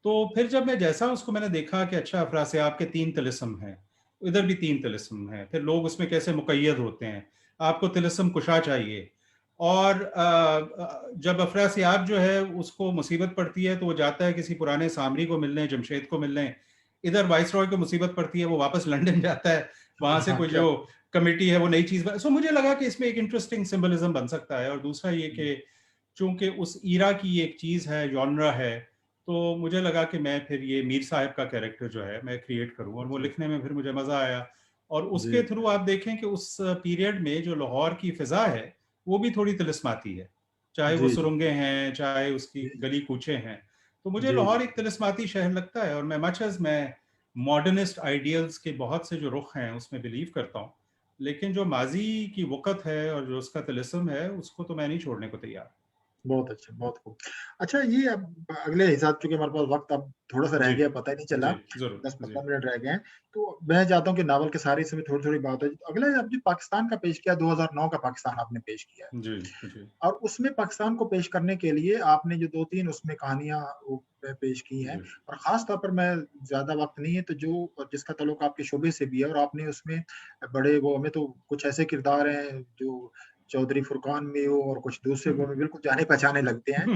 तो फिर जब मैं जैसा उसको मैंने देखा कि अच्छा, अफरा से आपके 3 तिलिस्म हैं, इधर भी 3 तिलिस्म हैं, फिर लोग उसमें कैसे मुक़य्यद होते हैं, आपको तिलिस्म कुशा चाहिए। और जब अफरा सियाब जो है उसको मुसीबत पड़ती है तो वो जाता है किसी पुराने सामरी को मिलने, जमशेद को मिलने। इधर वाइसरॉय को मुसीबत पड़ती है, वो वापस लंदन जाता है, वहां से कोई जो कमेटी है वो नई चीज सो मुझे लगा कि इसमें एक इंटरेस्टिंग सिंबलिज्म बन सकता है। और दूसरा ये कि चूंकि उस ईरा की एक चीज है, जॉनरा है, तो मुझे लगा कि मैं फिर ये मीर साहब का कैरेक्टर जो है मैं क्रिएट करूं, और वो लिखने में फिर मुझे मजा आया। और उसके थ्रू आप देखें कि उस पीरियड में जो लाहौर की फिजा है वो भी थोड़ी तिलिस्माती है, चाहे वो सुरंगें हैं, चाहे उसकी गली कूचे हैं। तो मुझे लाहौर एक तिलिस्माती शहर लगता है। और मैं मच एज मैं मॉडर्निस्ट आइडियल्स के बहुत से जो रुख हैं उसमें बिलीव करता हूँ, लेकिन जो माजी की वक़्त है और जो उसका तिलिस्म है उसको तो मैं नहीं छोड़ने को तैयार। बहुत अच्छा, बहुत खूब। अच्छा, ये अब अगले हिसाब, चूँकि हमारे पास वक़्त अब थोड़ा-सा रह जी, गया, पता ही नहीं चला, जी, ज़रूर, जी। 10-15 मिनट रह गए हैं। तो मैं चाहता हूँ कि नावल के सारे हिस्से में थोड़ी-थोड़ी बात हो। अगला आपने पाकिस्तान का पेश किया, 2009 का पाकिस्तान आपने पेश किया है। जी, जी, और उसमें पाकिस्तान को पेश करने के लिए आपने जो 2-3 उसमें कहानियाँ वो पेश की हैं, जी। और ख़ास तौर पर मैं, ज़्यादा वक़्त नहीं है, तो जो जिसका ताल्लुक आपके शोबे से भी है, और आपने उसमें बड़े वो, हमें तो कुछ ऐसे किरदार हैं जो चौधरी फुरकान में हो और कुछ दूसरे वो हमें बिल्कुल जाने-पहचाने लगते हैं।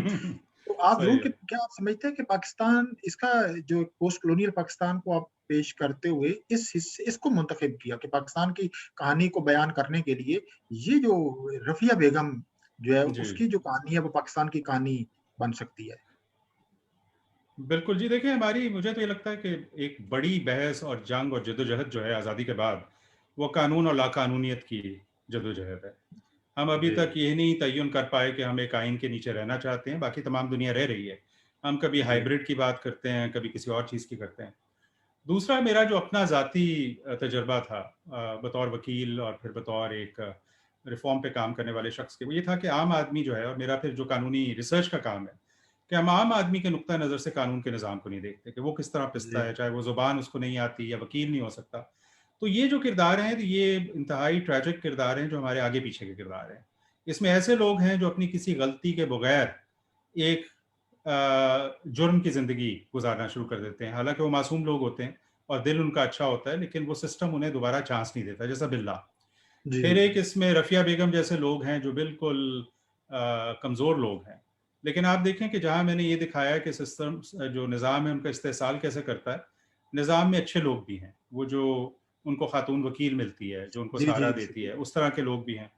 तो आप सही ज़रूर, है। कि क्या आप समझते हैं कि पाकिस्तान, इसका जो पोस्ट कॉलोनियल पाकिस्तान को आप पेश करते हुए इस हिस्से इसको मुंतखब किया कि पाकिस्तान की कहानी को बयान करने के लिए ये जो रफ़िया बेगम जो है, जी। उसकी जो कहानी है वो पाकिस्तान की कहानी बन सकती है? बिल्कुल जी, देखिए हमारी, मुझे तो ये लगता है कि एक बड़ी बहस और जंग और जद्दोजहद जो है आज़ादी के बाद, वो कानून और लाकानूनियत की जद्दोजहद है। हम अभी जी, तक ये नहीं तय्युन कर पाए कि हम एक आइन के नीचे रहना चाहते हैं, बाकी तमाम दुनिया रह रही है। हम कभी जी, हाइब्रिड की बात करते हैं, कभी किसी और चीज़ की करते हैं। दूसरा, मेरा जो अपना ज़ाती तजुर्बा था बतौर वकील और फिर बतौर एक रिफ़ॉर्म पे काम करने वाले शख्स के, वो ये था कि आम आदमी जो है, और मेरा फिर जो कानूनी रिसर्च का काम है, कि हम आम आदमी के नुक्ता नज़र से कानून के निज़ाम को नहीं देखते कि वो किस तरह पिसता जी, है, चाहे वो ज़ुबान उसको नहीं आती या वकील नहीं हो सकता। तो ये जो किरदार हैं, तो ये इंतहाई ट्रेजिक किरदार हैं जो हमारे आगे पीछे के किरदार हैं। इसमें ऐसे लोग हैं जो अपनी किसी गलती के बगैर एक जुर्म की ज़िंदगी गुजारना शुरू कर देते हैं। हालाँकि वो मासूम लोग होते हैं और दिल उनका अच्छा होता है, लेकिन वो सिस्टम उन्हें दोबारा चांस नहीं देता, जैसा बिल्ला। जी, फिर एक जी, इसमें रफ़िया बेगम जैसे लोग हैं जो बिल्कुल कमज़ोर लोग हैं। लेकिन आप देखें कि जहाँ मैंने ये दिखाया कि सिस्टम जो निज़ाम है उनका इस्तेहसाल कैसे करता है, निज़ाम में अच्छे लोग भी हैं। वो जो उनको खातून वकील मिलती है, जो उनको जी, सहारा जी, देती जी, है, उस तरह के लोग भी हैं।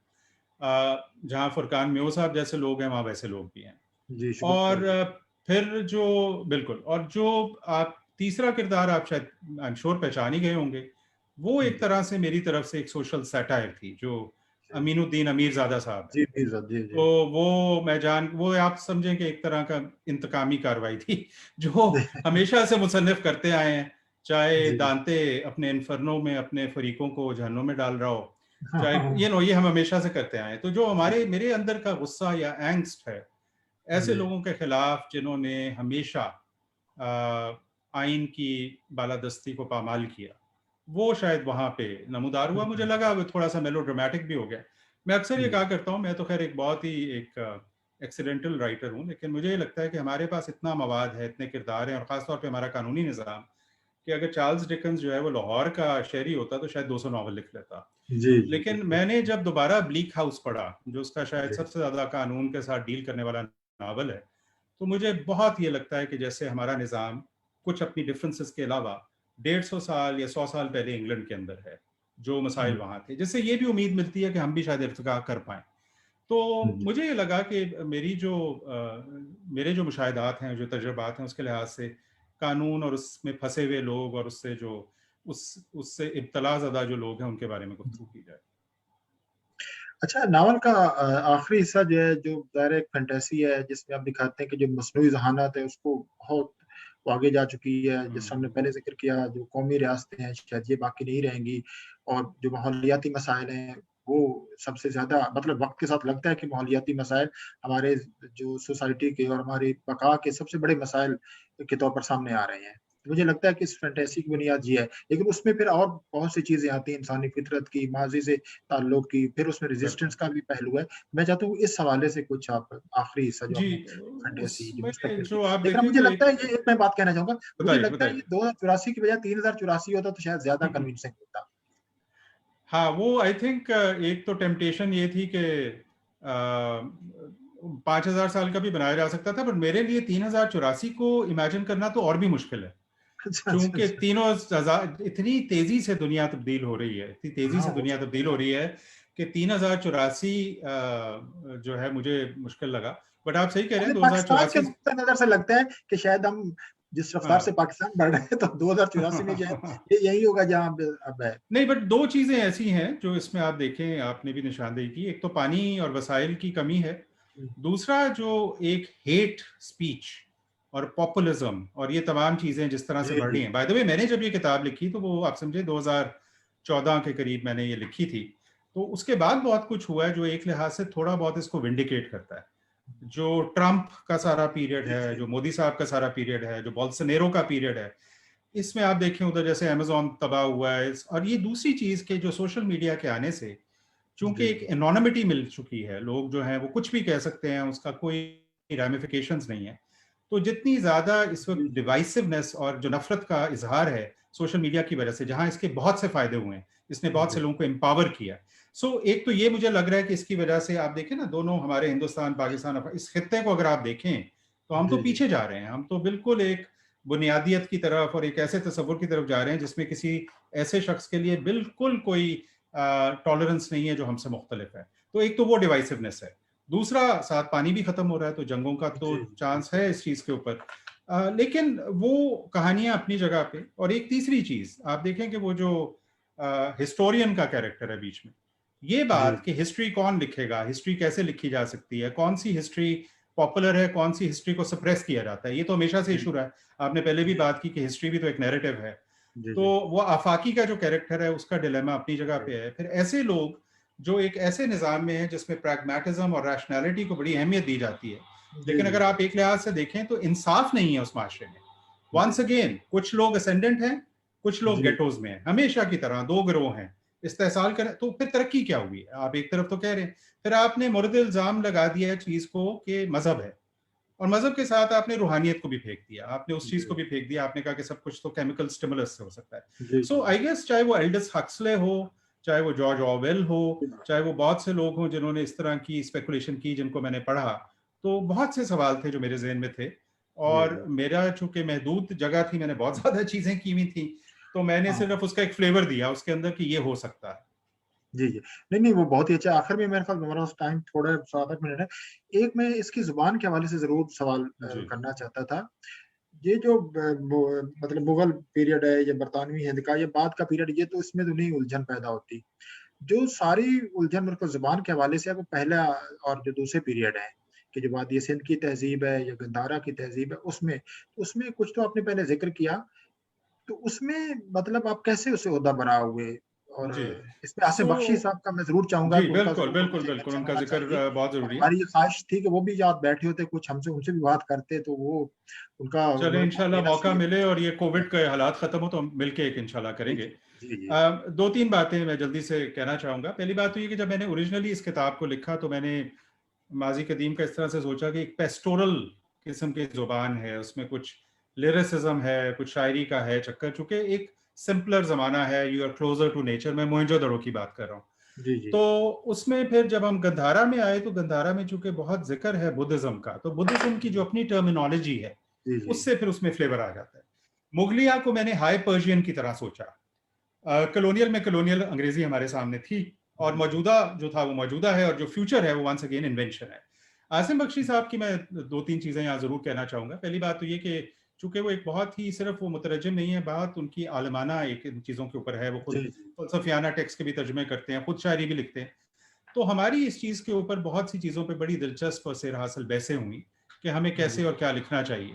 जहाँ फुरकान मेओ साहब जैसे लोग हैं, वहाँ वैसे लोग भी हैं। जी, शुक्र और साहब। फिर जो बिल्कुल, और जो आप तीसरा किरदार आप शायद आई एम श्योर पहचान ही गए होंगे, वो एक जी, तरह से मेरी तरफ से एक सोशल सैटायर थी, जो जी, अमीनुद्दीन अमीरज़ादा साहब हैं। जी, मीर साहब, जी, तो जी। वो आप समझें कि एक तरह का इंतकामी कार्रवाई थी, जो हमेशा से मुसन्निफ़ करते आए हैं। चाहे जी, दांते अपने इन्फर्नो में अपने फरीकों को जहन्नुम में डाल रहा हो, हाँ, चाहे हाँ, ये हम हमेशा से करते आए हैं। तो जो जी, हमारे मेरे अंदर का गुस्सा या एंग्स्ट है, ऐसे जी, लोगों के खिलाफ जिन्होंने हमेशा आइन की बालादस्ती को पामाल किया, वो शायद वहाँ पे नमूदार हुआ। मुझे लगा वो थोड़ा सा मेलोड्रामेटिक भी हो गया। मैं अक्सर ये जी, कहा करता हूँ, मैं तो खैर एक बहुत ही एक एक्सीडेंटल राइटर हूँ, लेकिन मुझे ये लगता है कि हमारे पास इतना मवाद है, इतने किरदार हैं, और ख़ासतौर पे हमारा कानूनी निज़ाम, कि अगर चार्ल्स डिकेंस जो है वो लाहौर का शहरी होता तो शायद 200 नॉवल लिख लेता। जी, जी, लेकिन बिल्कुल। मैंने जब दोबारा ब्लीक हाउस पढ़ा, जो उसका शायद जी, सबसे ज़्यादा कानून के साथ डील करने वाला नावल है, तो मुझे बहुत ये लगता है कि जैसे हमारा निज़ाम कुछ अपनी डिफरेंसेस के अलावा 150 साल या 100 साल पहले इंग्लैंड के अंदर है, जो मसाइल हुँ, वहाँ थे, जिससे ये भी उम्मीद मिलती है कि हम भी शायद इर्तिका कर पाएँ। तो जी, मुझे ये लगा कि मेरे जो मुशाहिदात हैं, जो तजुर्बात हैं, उसके लिहाज से कानून और उसमें फँसे हुए लोग और उससे जो उससे इब्तला ज़दा जो लोग हैं उनके बारे में गुफ्तगू की जाए। अच्छा, नावल का आखिरी हिस्सा जो है, जो ज़ाहिर है एक फैंटेसी है, जिसमें आप दिखाते हैं कि जो मस्नूई ज़हानत है उसको बहुत वो आगे जा चुकी है। जैसे हमने पहले ज़िक्र किया, जो कौमी रियासतें हैं शायद ये बाकी नहीं रहेंगी, और जो माहौलियाती मसाइल हैं वो सबसे ज़्यादा, मतलब वक़्त के साथ लगता है कि माहौलियाती मसाइल हमारे जो सोसाइटी के और हमारी बका के सबसे बड़े मसाइल के तौर पर सामने आ रहे हैं। तो मुझे लगता है कि इस फैंटेसी की बुनियाद ये है, लेकिन उसमें फिर और बहुत सी चीज़ें आती हैं, इंसानी फितरत की, माज़ी से ताल्लुक की, फिर उसमें रेजिस्टेंस बिल्कुल। का भी पहलू है। मैं चाहता हूँ इस हवाले से कुछ आप आखिरी हिस्सा जो जी, आपने फैंटेसी जो उसमें मुस्तकिल की, जो आप लेकिन अब देखें मुझे कि लगता है ये, एक मैं बात कहना चाहूँगा, मुझे बताइए, लगता है ये बताइए। 2084 की बजाय 3084 होता तो शायद ज़्यादा कन्विंसिंग होता। हाँ, वो आई थिंक एक तो टेम्पटेशन ये थी कि 5000 साल का भी बनाया जा सकता था, बट मेरे लिए 3084 को इमेजिन करना तो और भी मुश्किल है। अच्छा, अच्छा, चूंकि अच्छा। तीनों इतनी तेजी से दुनिया तब्दील हो रही है, इतनी तेजी हाँ, से हो दुनिया सकता तब्दील है। हो रही है कि 3084 जो है मुझे मुश्किल लगा। बट आप सही कह रहे हमें हैं, पाकिस्तान के 2084। नुक्ता नज़र से लगता है कि शायद हम जिस रफ्तार से हाँ। पाकिस्तान बढ़ रहे हैं, तो 2084 में शायद ये यही होगा जहाँ पे अब है। नहीं, बट दो चीजें ऐसी हैं जो इसमें आप देखें, आपने भी निशानदेही की। एक तो पानी और वसाइल की कमी है। हुँ, दूसरा जो एक हेट स्पीच और पॉपुलिज्म और ये तमाम चीजें जिस तरह से जी, बढ़ रही जी। हैं। बाय द वे, मैंने जब ये किताब लिखी तो वो आप समझे 2014 के करीब मैंने ये लिखी थी। तो उसके बाद बहुत कुछ हुआ है जो एक लिहाज से थोड़ा बहुत इसको विंडिकेट करता है। जो ट्रंप का सारा पीरियड जी, है, जी। जो मोदी साहब का सारा पीरियड है, जो बोल्सोनेरो का पीरियड है, इसमें आप देखें उधर जैसे अमेज़न तबाह हुआ है। और ये दूसरी चीज़ के जो सोशल मीडिया के आने से चूंकि जी, एक जी। एनोनिमिटी मिल चुकी है, लोग जो हैं वो कुछ भी कह सकते हैं, उसका कोई रैमिफिकेशंस नहीं है। तो जितनी ज़्यादा इस वक्त जी, जी। डिवाइसिवनेस और जो नफरत का इजहार है सोशल मीडिया की वजह से, जहां इसके बहुत से फायदे हुए हैं, इसने बहुत से जी। लोगों को एम्पावर किया। सो एक तो ये मुझे लग रहा है कि इसकी वजह से आप देखें ना, दोनों हमारे हिंदुस्तान पाकिस्तान इस खित्ते को अगर आप देखें तो हम तो जी, जी। पीछे जा रहे हैं। हम तो बिल्कुल एक बुनियादियत की तरफ और एक ऐसे तस्वुर की तरफ जा रहे हैं जिसमें किसी ऐसे शख्स के लिए बिल्कुल कोई टॉलरेंस नहीं है जो हमसे मुख्तलिफ है। तो एक तो वो डिवाइसिवनेस है। दूसरा, साथ पानी भी खत्म हो रहा है, तो जंगों का तो जी, जी, चांस बिल्कुल। है इस चीज के ऊपर। लेकिन वो कहानियां अपनी जगह पे। और एक तीसरी चीज आप देखें कि वो जो हिस्टोरियन का कैरेक्टर है बीच में, ये जी, बात कि हिस्ट्री कौन लिखेगा, हिस्ट्री कैसे लिखी जा सकती है, कौन सी हिस्ट्री पॉपुलर है, कौन सी हिस्ट्री को सप्रेस किया जाता है, ये तो हमेशा से जी, इशू रहा है। आपने पहले भी जी, बात की कि हिस्ट्री भी तो एक नैरेटिव है। जी, तो जी, वो आफाकी का जो कैरेक्टर है उसका डिलेमा अपनी जगह जी, पे है। फिर ऐसे लोग जो एक ऐसे निज़ाम में है जिसमें प्रैग्मेटिज्म और रैशनैलिटी को बड़ी अहमियत दी जाती है, जी, लेकिन जी, अगर आप एक लिहाज से देखें तो इंसाफ नहीं है उस माशरे में। जी, वंस अगेन कुछ लोग असेंडेंट हैं, कुछ लोग जी, गेटोज में हैं, हमेशा की तरह दो गिरोह हैं। इस्तेहसाल करें तो फिर तरक्की क्या हुई है? आप एक तरफ तो कह रहे हैं, फिर आपने मुर्द इल्जाम लगा दिया है चीज को कि मजहब है, और मजहब के साथ आपने रूहानियत को भी फेंक दिया, आपने उस चीज को जी, भी फेंक दिया। आपने कहा कि सब कुछ तो केमिकल स्टिमुलस से हो सकता है। जी, सो जी, आई गेस चाहे वो एल्डस हक्सले हो, चाहे वो जॉर्ज ऑवेल हो, चाहे वो बहुत से लोग हों जिन्होंने इस तरह की स्पेकुलेशन की जिनको मैंने पढ़ा, तो बहुत से सवाल थे जो मेरे जहन में थे। जी, और जी। मेरा चूंकि महदूद जगह थी, मैंने बहुत ज्यादा चीजें की हुई थी, तो मैंने हाँ। सिर्फ उसका एक फ्लेवर दिया उसके अंदर कि ये हो सकता है। जी, जी। नहीं, नहीं, वो बहुत ही अच्छा। आखिर में मेरे ख्याल में हमारे पास टाइम थोड़ा 7-8 मिनट है। एक मैं इसकी ज़ुबान के हवाले से ज़रूर सवाल जी। करना चाहता था। ये जो मतलब मुगल पीरियड है या बरतानवी हिंद का, ये बाद का पीरियड, ये तो इसमें तो नहीं उलझन पैदा होती। जो सारी उलझन मेरे को ज़ुबान के हवाले से है, वो पहला और जो दूसरे पीरियड है, कि जो वादी सिंध की तहज़ीब है या गंधारा की तहज़ीब है, उसमें उसमें कुछ तो आपने पहले ज़िक्र किया, तो उसमें मतलब आप कैसे उससे ओहदा बरा हुए? और जी। इसमें आसिफ सो बख्शी साहब का मैं ज़रूर चाहूँगा जी, कि उनका बिल्कुल, ज़रूर कोई बिल्कुल, सेगमेंट बिल्कुल, उनका चलना जिक्र चाहिए। बहुत और जरूरी है। हमारी ये ख़्वाहिश थी कि वो भी आज बैठे होते, कुछ हमसे उनसे भी बात करते, तो वो उनका चले उन्होंने बहुत इंशाल्लाह मेहनत से मौका ये मिले और ये किया। कोविड के हालात खत्म हो तो हम मिलके एक इंशाल्लाह जी, करेंगे। जी। जी, जी। दो तीन बातें मैं जल्दी से कहना चाहूंगा। पहली बात तो ये कि जब मैंने ओरिजिनली इस किताब को लिखा तो मैंने माजी कदीम का इस तरह से सोचा कि एक पेस्टोरल किस्म की जुबान है, उसमें कुछ लिरिसिज्म है, कुछ शायरी का है चक्कर, चूंकि एक सिंपलर जमाना है, you are closer to nature. मैं मोहनजोदड़ो की बात कर रहा हूँ। जी, जी। तो उसमें फिर जब हम गंधारा में आए तो गंधारा में चूंकि बहुत जिक्र है बुद्धिज्म का, तो बुद्धिज्म की जो अपनी टर्मिनोलॉजी है जी, जी। उससे फिर उसमें फ्लेवर आ जाता है। मुगलिया को मैंने हाई पर्शियन की तरह सोचा। कलोनियल में कलोनियल अंग्रेजी हमारे सामने थी, और मौजूदा जो था वो मौजूदा है, और जो फ्यूचर है वो वंस अगेन इन्वेंशन है। आसिम बख्शी साहब की मैं दो तीन चीजें यहाँ जरूर कहना चाहूंगा। पहली बात तो ये कि चूँकि वो एक बहुत ही सिर्फ़ वो मुतरजम नहीं है, बात उनकी आलमाना एक इन चीज़ों के ऊपर है, वो खुद जी, जी। फ़लसफ़ियाना टेक्स्ट के भी तर्जुमे करते हैं, खुद शायरी भी लिखते हैं। तो हमारी इस चीज़ के ऊपर बहुत सी चीज़ों पे बड़ी दिलचस्प और सिर हासिल बहसें हुई कि हमें जी, कैसे और क्या लिखना चाहिए।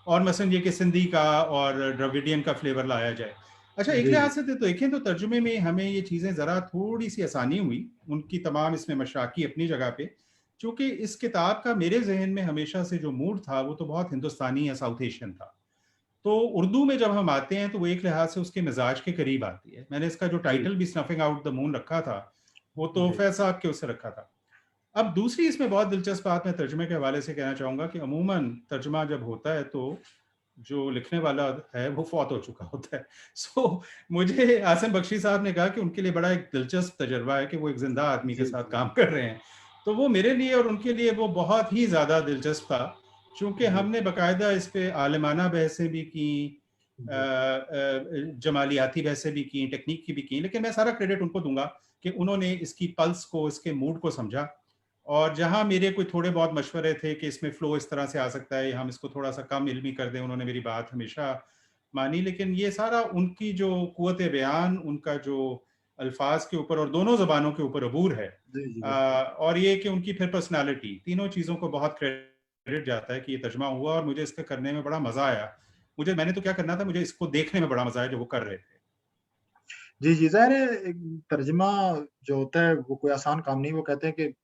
और मसलन ये कि सिंधी का और द्रविडियन का फ्लेवर लाया जाए। अच्छा, एक जी, लिहाज जी। से तो देखें तो तर्जुमे में हमें ये चीज़ें ज़रा थोड़ी-सी आसानी हुई, उनकी तमाम इसमें मशाकी अपनी जगह पे। चूँकि इस किताब का मेरे ज़हन में हमेशा से जो मूड था, वो तो बहुत हिंदुस्तानी या साउथ एशियन था। तो उर्दू में जब हम आते हैं तो वो एक लिहाज से उसके मिजाज के करीब आती है। मैंने इसका जो जी, टाइटल भी स्नफिंग आउट द मून रखा था, वो तो जी। फैज़ साहब के उससे रखा था। अब दूसरी इसमें बहुत दिलचस्प बात मैं तर्जुमे के हवाले से कहना चाहूँगा कि अमूमन तर्जुमा जब होता है तो जो लिखने वाला है वो फ़ौत हो चुका होता है। मुझे आसिम बख्शी साहब ने कहा कि उनके लिए बड़ा एक दिलचस्प तजुर्बा है कि वो एक ज़िंदा आदमी के जी, साथ जी। काम कर रहे हैं। तो वो मेरे लिए और उनके लिए वो बहुत ही ज़्यादा दिलचस्प था, चूँकि जी, हमने बाकायदा इस पे आलिमाना बहसें भी की, जी। जमालियाती बहसें भी की, टेक्नीक की भी की, लेकिन मैं सारा क्रेडिट उनको दूँगा कि उन्होंने इसकी पल्स को, इसके मूड को समझा। और जहाँ मेरे कोई थोड़े बहुत मशवरे थे कि इसमें फ़्लो इस तरह से आ सकता है, या हम इसको थोड़ा-सा कम इल्मी कर दें, उन्होंने मेरी बात हमेशा मानी। लेकिन ये सारा उनकी जो क़ुव्वत बयान, उनका जो अल्फ़ाज़ के ऊपर और दोनों ज़बानों के ऊपर अबूर है, जी, जी, बिल्कुल। और ये कि उनकी फिर पर्सनैलिटी, तीनों चीज़ों को बहुत क्रेडिट जाता है कि ये तर्जुमा हुआ और मुझे इसका करने में बड़ा मज़ा आया। मैंने तो क्या करना था, मुझे इसको देखने में बड़ा मज़ा आया जो वो कर रहे थे। जी, जी, ज़ाहिर है एक तर्जुमा जो होता है वो कोई आसान काम नहीं। वो कहते हैं कि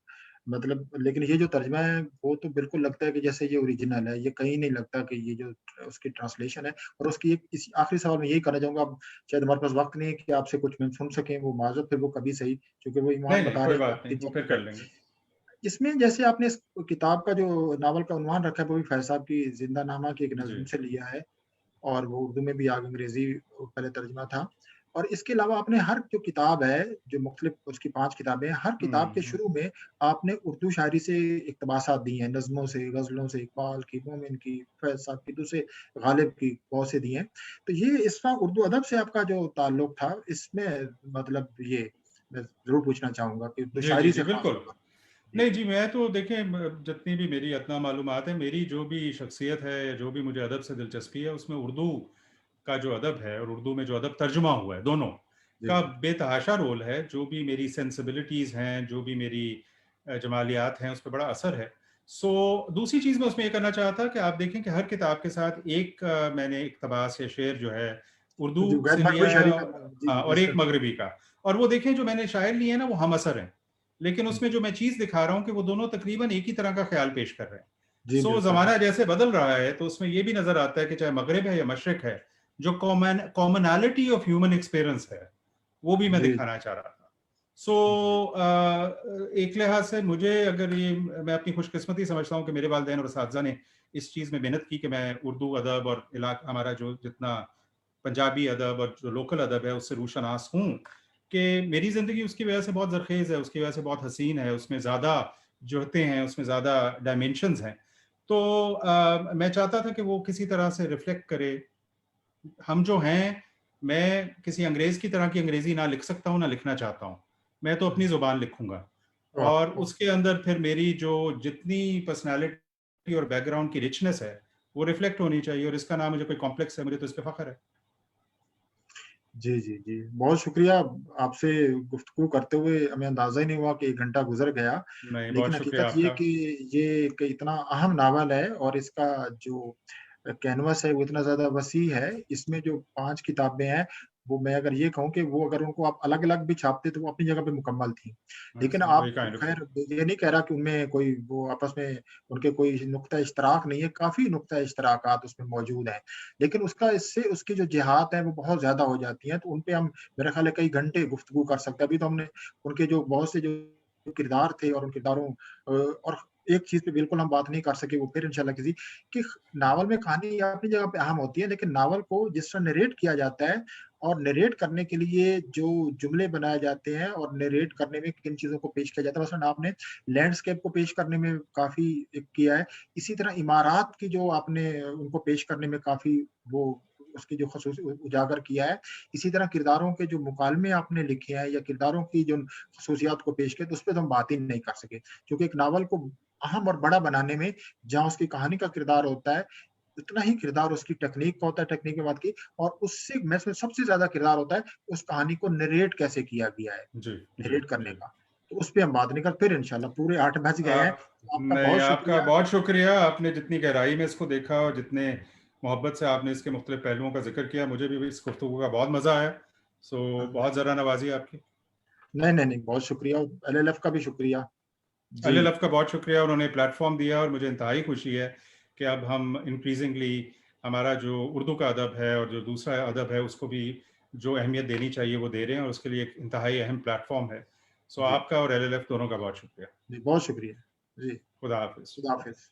मतलब लेकिन ये जो तर्जुमा है वो तो बिल्कुल लगता है कि जैसे ये ओरिजिनल है। ये कहीं नहीं लगता कि ये जो उसकी ट्रांसलेशन है। और उसकी एक इस आखिरी सवाल मैं यही करना चाहूँगा, अब शायद हमारे पास वक़्त नहीं है कि आपसे कुछ हम सुन सकें, वो माज़रत फिर वो कभी सही, क्योंकि वो नहीं, ईमान नहीं, बता कोई रहे हैं कि बात आपकी नहीं, वो फिर ज़रूरत कर है। लेंगे। इसमें जैसे आपने इस किताब का जो नावल का उन्वान रखा है वो भी फैज़ साहब की ज़िंदा-नामा की एक जी। नज़्म से लिया है। और वो उर्दू में भी आगे अंग्रेज़ी पहले तर्जुमा था। और इसके अलावा आपने हर जो किताब है, जो मुख्तलिफ उसकी 5 किताबें हैं, हर किताब हुँ, के हुँ। शुरू में आपने उर्दू शायरी से इक़्तिबासात दी हैं, नज़्मों से, ग़ज़लों से, इक़बाल की, मोमिन की, फैज़ साहब की, दूसरे गालिब की, बहुत से दिए हैं। तो ये इस वक़्त उर्दू अदब से आपका जो ताल्लुक था, इसमें मतलब ये मैं ज़रूर पूछना चाहूँगा कि उर्दू जी, जी, शायरी जी, से ख़ास बिल्कुल। तौर पर? जी, नहीं जी, मैं तो देखें जितनी भी मेरी अतना मालूमात है, मेरी जो भी शख्सियत है, जो भी मुझे अदब से दिलचस्पी है, उसमें उर्दू का जो अदब है और उर्दू में जो अदब तर्जुमा हुआ है, दोनों जी, का जी। बेतहाशा रोल है। जो भी मेरी सेंसिबिलिटीज़ हैं, जो भी मेरी जमालियात हैं, उस पे बड़ा असर है। दूसरी चीज़ मैं उसमें ये करना चाहा था कि आप देखें कि हर किताब के साथ एक मैंने इक़्तिबास या शेर जो है, उर्दू जो गैर से लिया मग़रिबी है, शायरी का जी, हाँ, जी, और एक वेस्टर्न मगरिबी का। और वो देखें जो मैंने शायर लिए हैं ना, वो हम-असर हैं। लेकिन हुँ। उसमें जो मैं चीज़ दिखा रहा हूँ कि वो दोनों तकरीबन एक ही तरह का ख़्याल पेश कर रहे हैं। जी, बिल्कुल, ज़माना बिल्कुल। जैसे बदल रहा है, तो उसमें ये भी नज़र आता है कि चाहे मग़रिब है या मशरिक़ है, जो कॉमनैलिटी ऑफ ह्यूमन एक्सपीरियंस है, वो भी मैं जी, दिखाना चाह रहा था। जी। एक लिहाज से मुझे अगर ये मैं अपनी खुशकिस्मती समझता हूँ कि मेरे वालिदैन और असातिज़ा ने इस चीज़ में मेहनत की कि मैं उर्दू अदब और हमारा जो जितना पंजाबी अदब और जो लोकल अदब है, उससे रूशनास हूँ, कि मेरी ज़िंदगी उसकी वजह से बहुत ज़रख़ेज़ है, उसकी वजह से बहुत हसीन है, उसमें ज़्यादा जुड़ते हैं, उसमें ज़्यादा डायमेंशंस हैं। तो मैं चाहता था कि वो किसी तरह से रिफ्लेक्ट करे। हम जो हैं, मैं किसी अंग्रेज़ की तरह की अंग्रेज़ी ना लिख सकता हूँ, ना लिखना चाहता हूँ। मैं तो अपनी हुँ। ज़ुबान लिखूँगा, वाह! और वाह! उसके अंदर फिर मेरी जो जितनी पर्सनैलिटी और बैकग्राउंड की रिचनेस है, वो रिफ्लेक्ट होनी चाहिए, और इसका ना मुझे कोई कॉम्प्लेक्स है, मुझे तो इस पे फ़ख्र है। जी, जी, जी। बहुत शुक्रिया, आपसे गुफ्तगू करते हुए हमें अंदाज़ा ही नहीं हुआ कि 1 घंटा गुज़र गया। नहीं, बहुत लेकिन शुक्रिया हकीकत ये आपका। कि ये एक इतना अहम नावल है और इसका जो कैनवस है वो इतना ज़्यादा वसीह है। इसमें जो 5 किताबें हैं, वो मैं अगर ये कहूँ कि वो अगर उनको आप अलग-अलग भी छापते तो वो अपनी जगह पे मुकम्मल थी। लेकिन वेरी आप काइंड ऑफ यू। ख़ैर ये नहीं कह रहा कि उनमें कोई वो आपस में उनके कोई नुक्ता इश्तराक नहीं है, काफ़ी नुक्ता इश्तराकात उसमें मौजूद हैं। लेकिन उसका इससे उसकी जो जिहात है वो बहुत ज़्यादा हो जाती हैं, तो उन पे हम मेरा ख़्याल है कई घंटे गुफ्तगू कर सकते हैं। अभी तो हमने उनके जो बहुत से जो किरदार थे और उन किरदारों और एक चीज़ पे बिल्कुल हम बात नहीं कर सके, वो फिर इंशाल्लाह किसी कि नावल में कहानी अपनी जगह पे अहम होती है, लेकिन नावल को जिस तरह नरेट किया जाता है और नरेट करने के लिए जो जुमले बनाए जाते हैं और नरेट करने में किन चीज़ों को पेश किया जाता है, मसलन आपने लैंडस्केप को पेश करने में काफ़ी किया है। इसी तरह इमारात की जो आपने उनको पेश करने में काफ़ी वो उसकी जो ख़ुसूस उजागर किया है। इसी तरह किरदारों के जो मुकालमे आपने लिखे हैं या किरदारों की जो ख़ुसूसियात को पेश किया, तो उसपे तो हम बात ही नहीं कर सके। क्योंकि एक नावल को अहम और बड़ा बनाने में जहाँ उसकी कहानी का किरदार होता है, उतना ही किरदार उसकी टेक्नीक का होता है, टेक्नीक की बात की, और उससे मैं इसमें सबसे ज़्यादा किरदार होता है, उस कहानी को नरेट कैसे किया गया है, जी, जी, नरेट करने जी। का। तो उस पे हम बात नहीं कर फिर इंशाल्लाह पूरे 8 बज गए हैं, तो आपका नहीं, बहुत आपका शुक्रिया। बहुत शुक्रिया, आपने जितनी गहराई में इसको देखा और जितने मोहब्बत से आपने इसके मुख्तलिफ पहलुओं का ज़िक्र किया, मुझे भी इस गुफ्तगू का बहुत मज़ा आया। सो बहुत ज़रा नवाज़ी आपकी। नहीं, नहीं, नहीं, बहुत शुक्रिया, एलएलएफ का भी शुक्रिया। जी, एलएलएफ का बहुत शुक्रिया, उन्होंने प्लेटफ़ॉर्म दिया और मुझे इंतहाई खुशी है कि अब हम इंक्रीज़िंगली हमारा जो उर्दू का अदब है और जो दूसरा अदब है, उसको भी जो अहमियत देनी चाहिए, वो दे रहे हैं और उसके लिए एक इंतहाई अहम प्लेटफ़ॉर्म है। सो जी, आपका और एलएलएफ दोनों का बहुत शुक्रिया। जी, बहुत शुक्रिया। जी, खुदा हाफ़िज़। खुदा हाफ़िज़।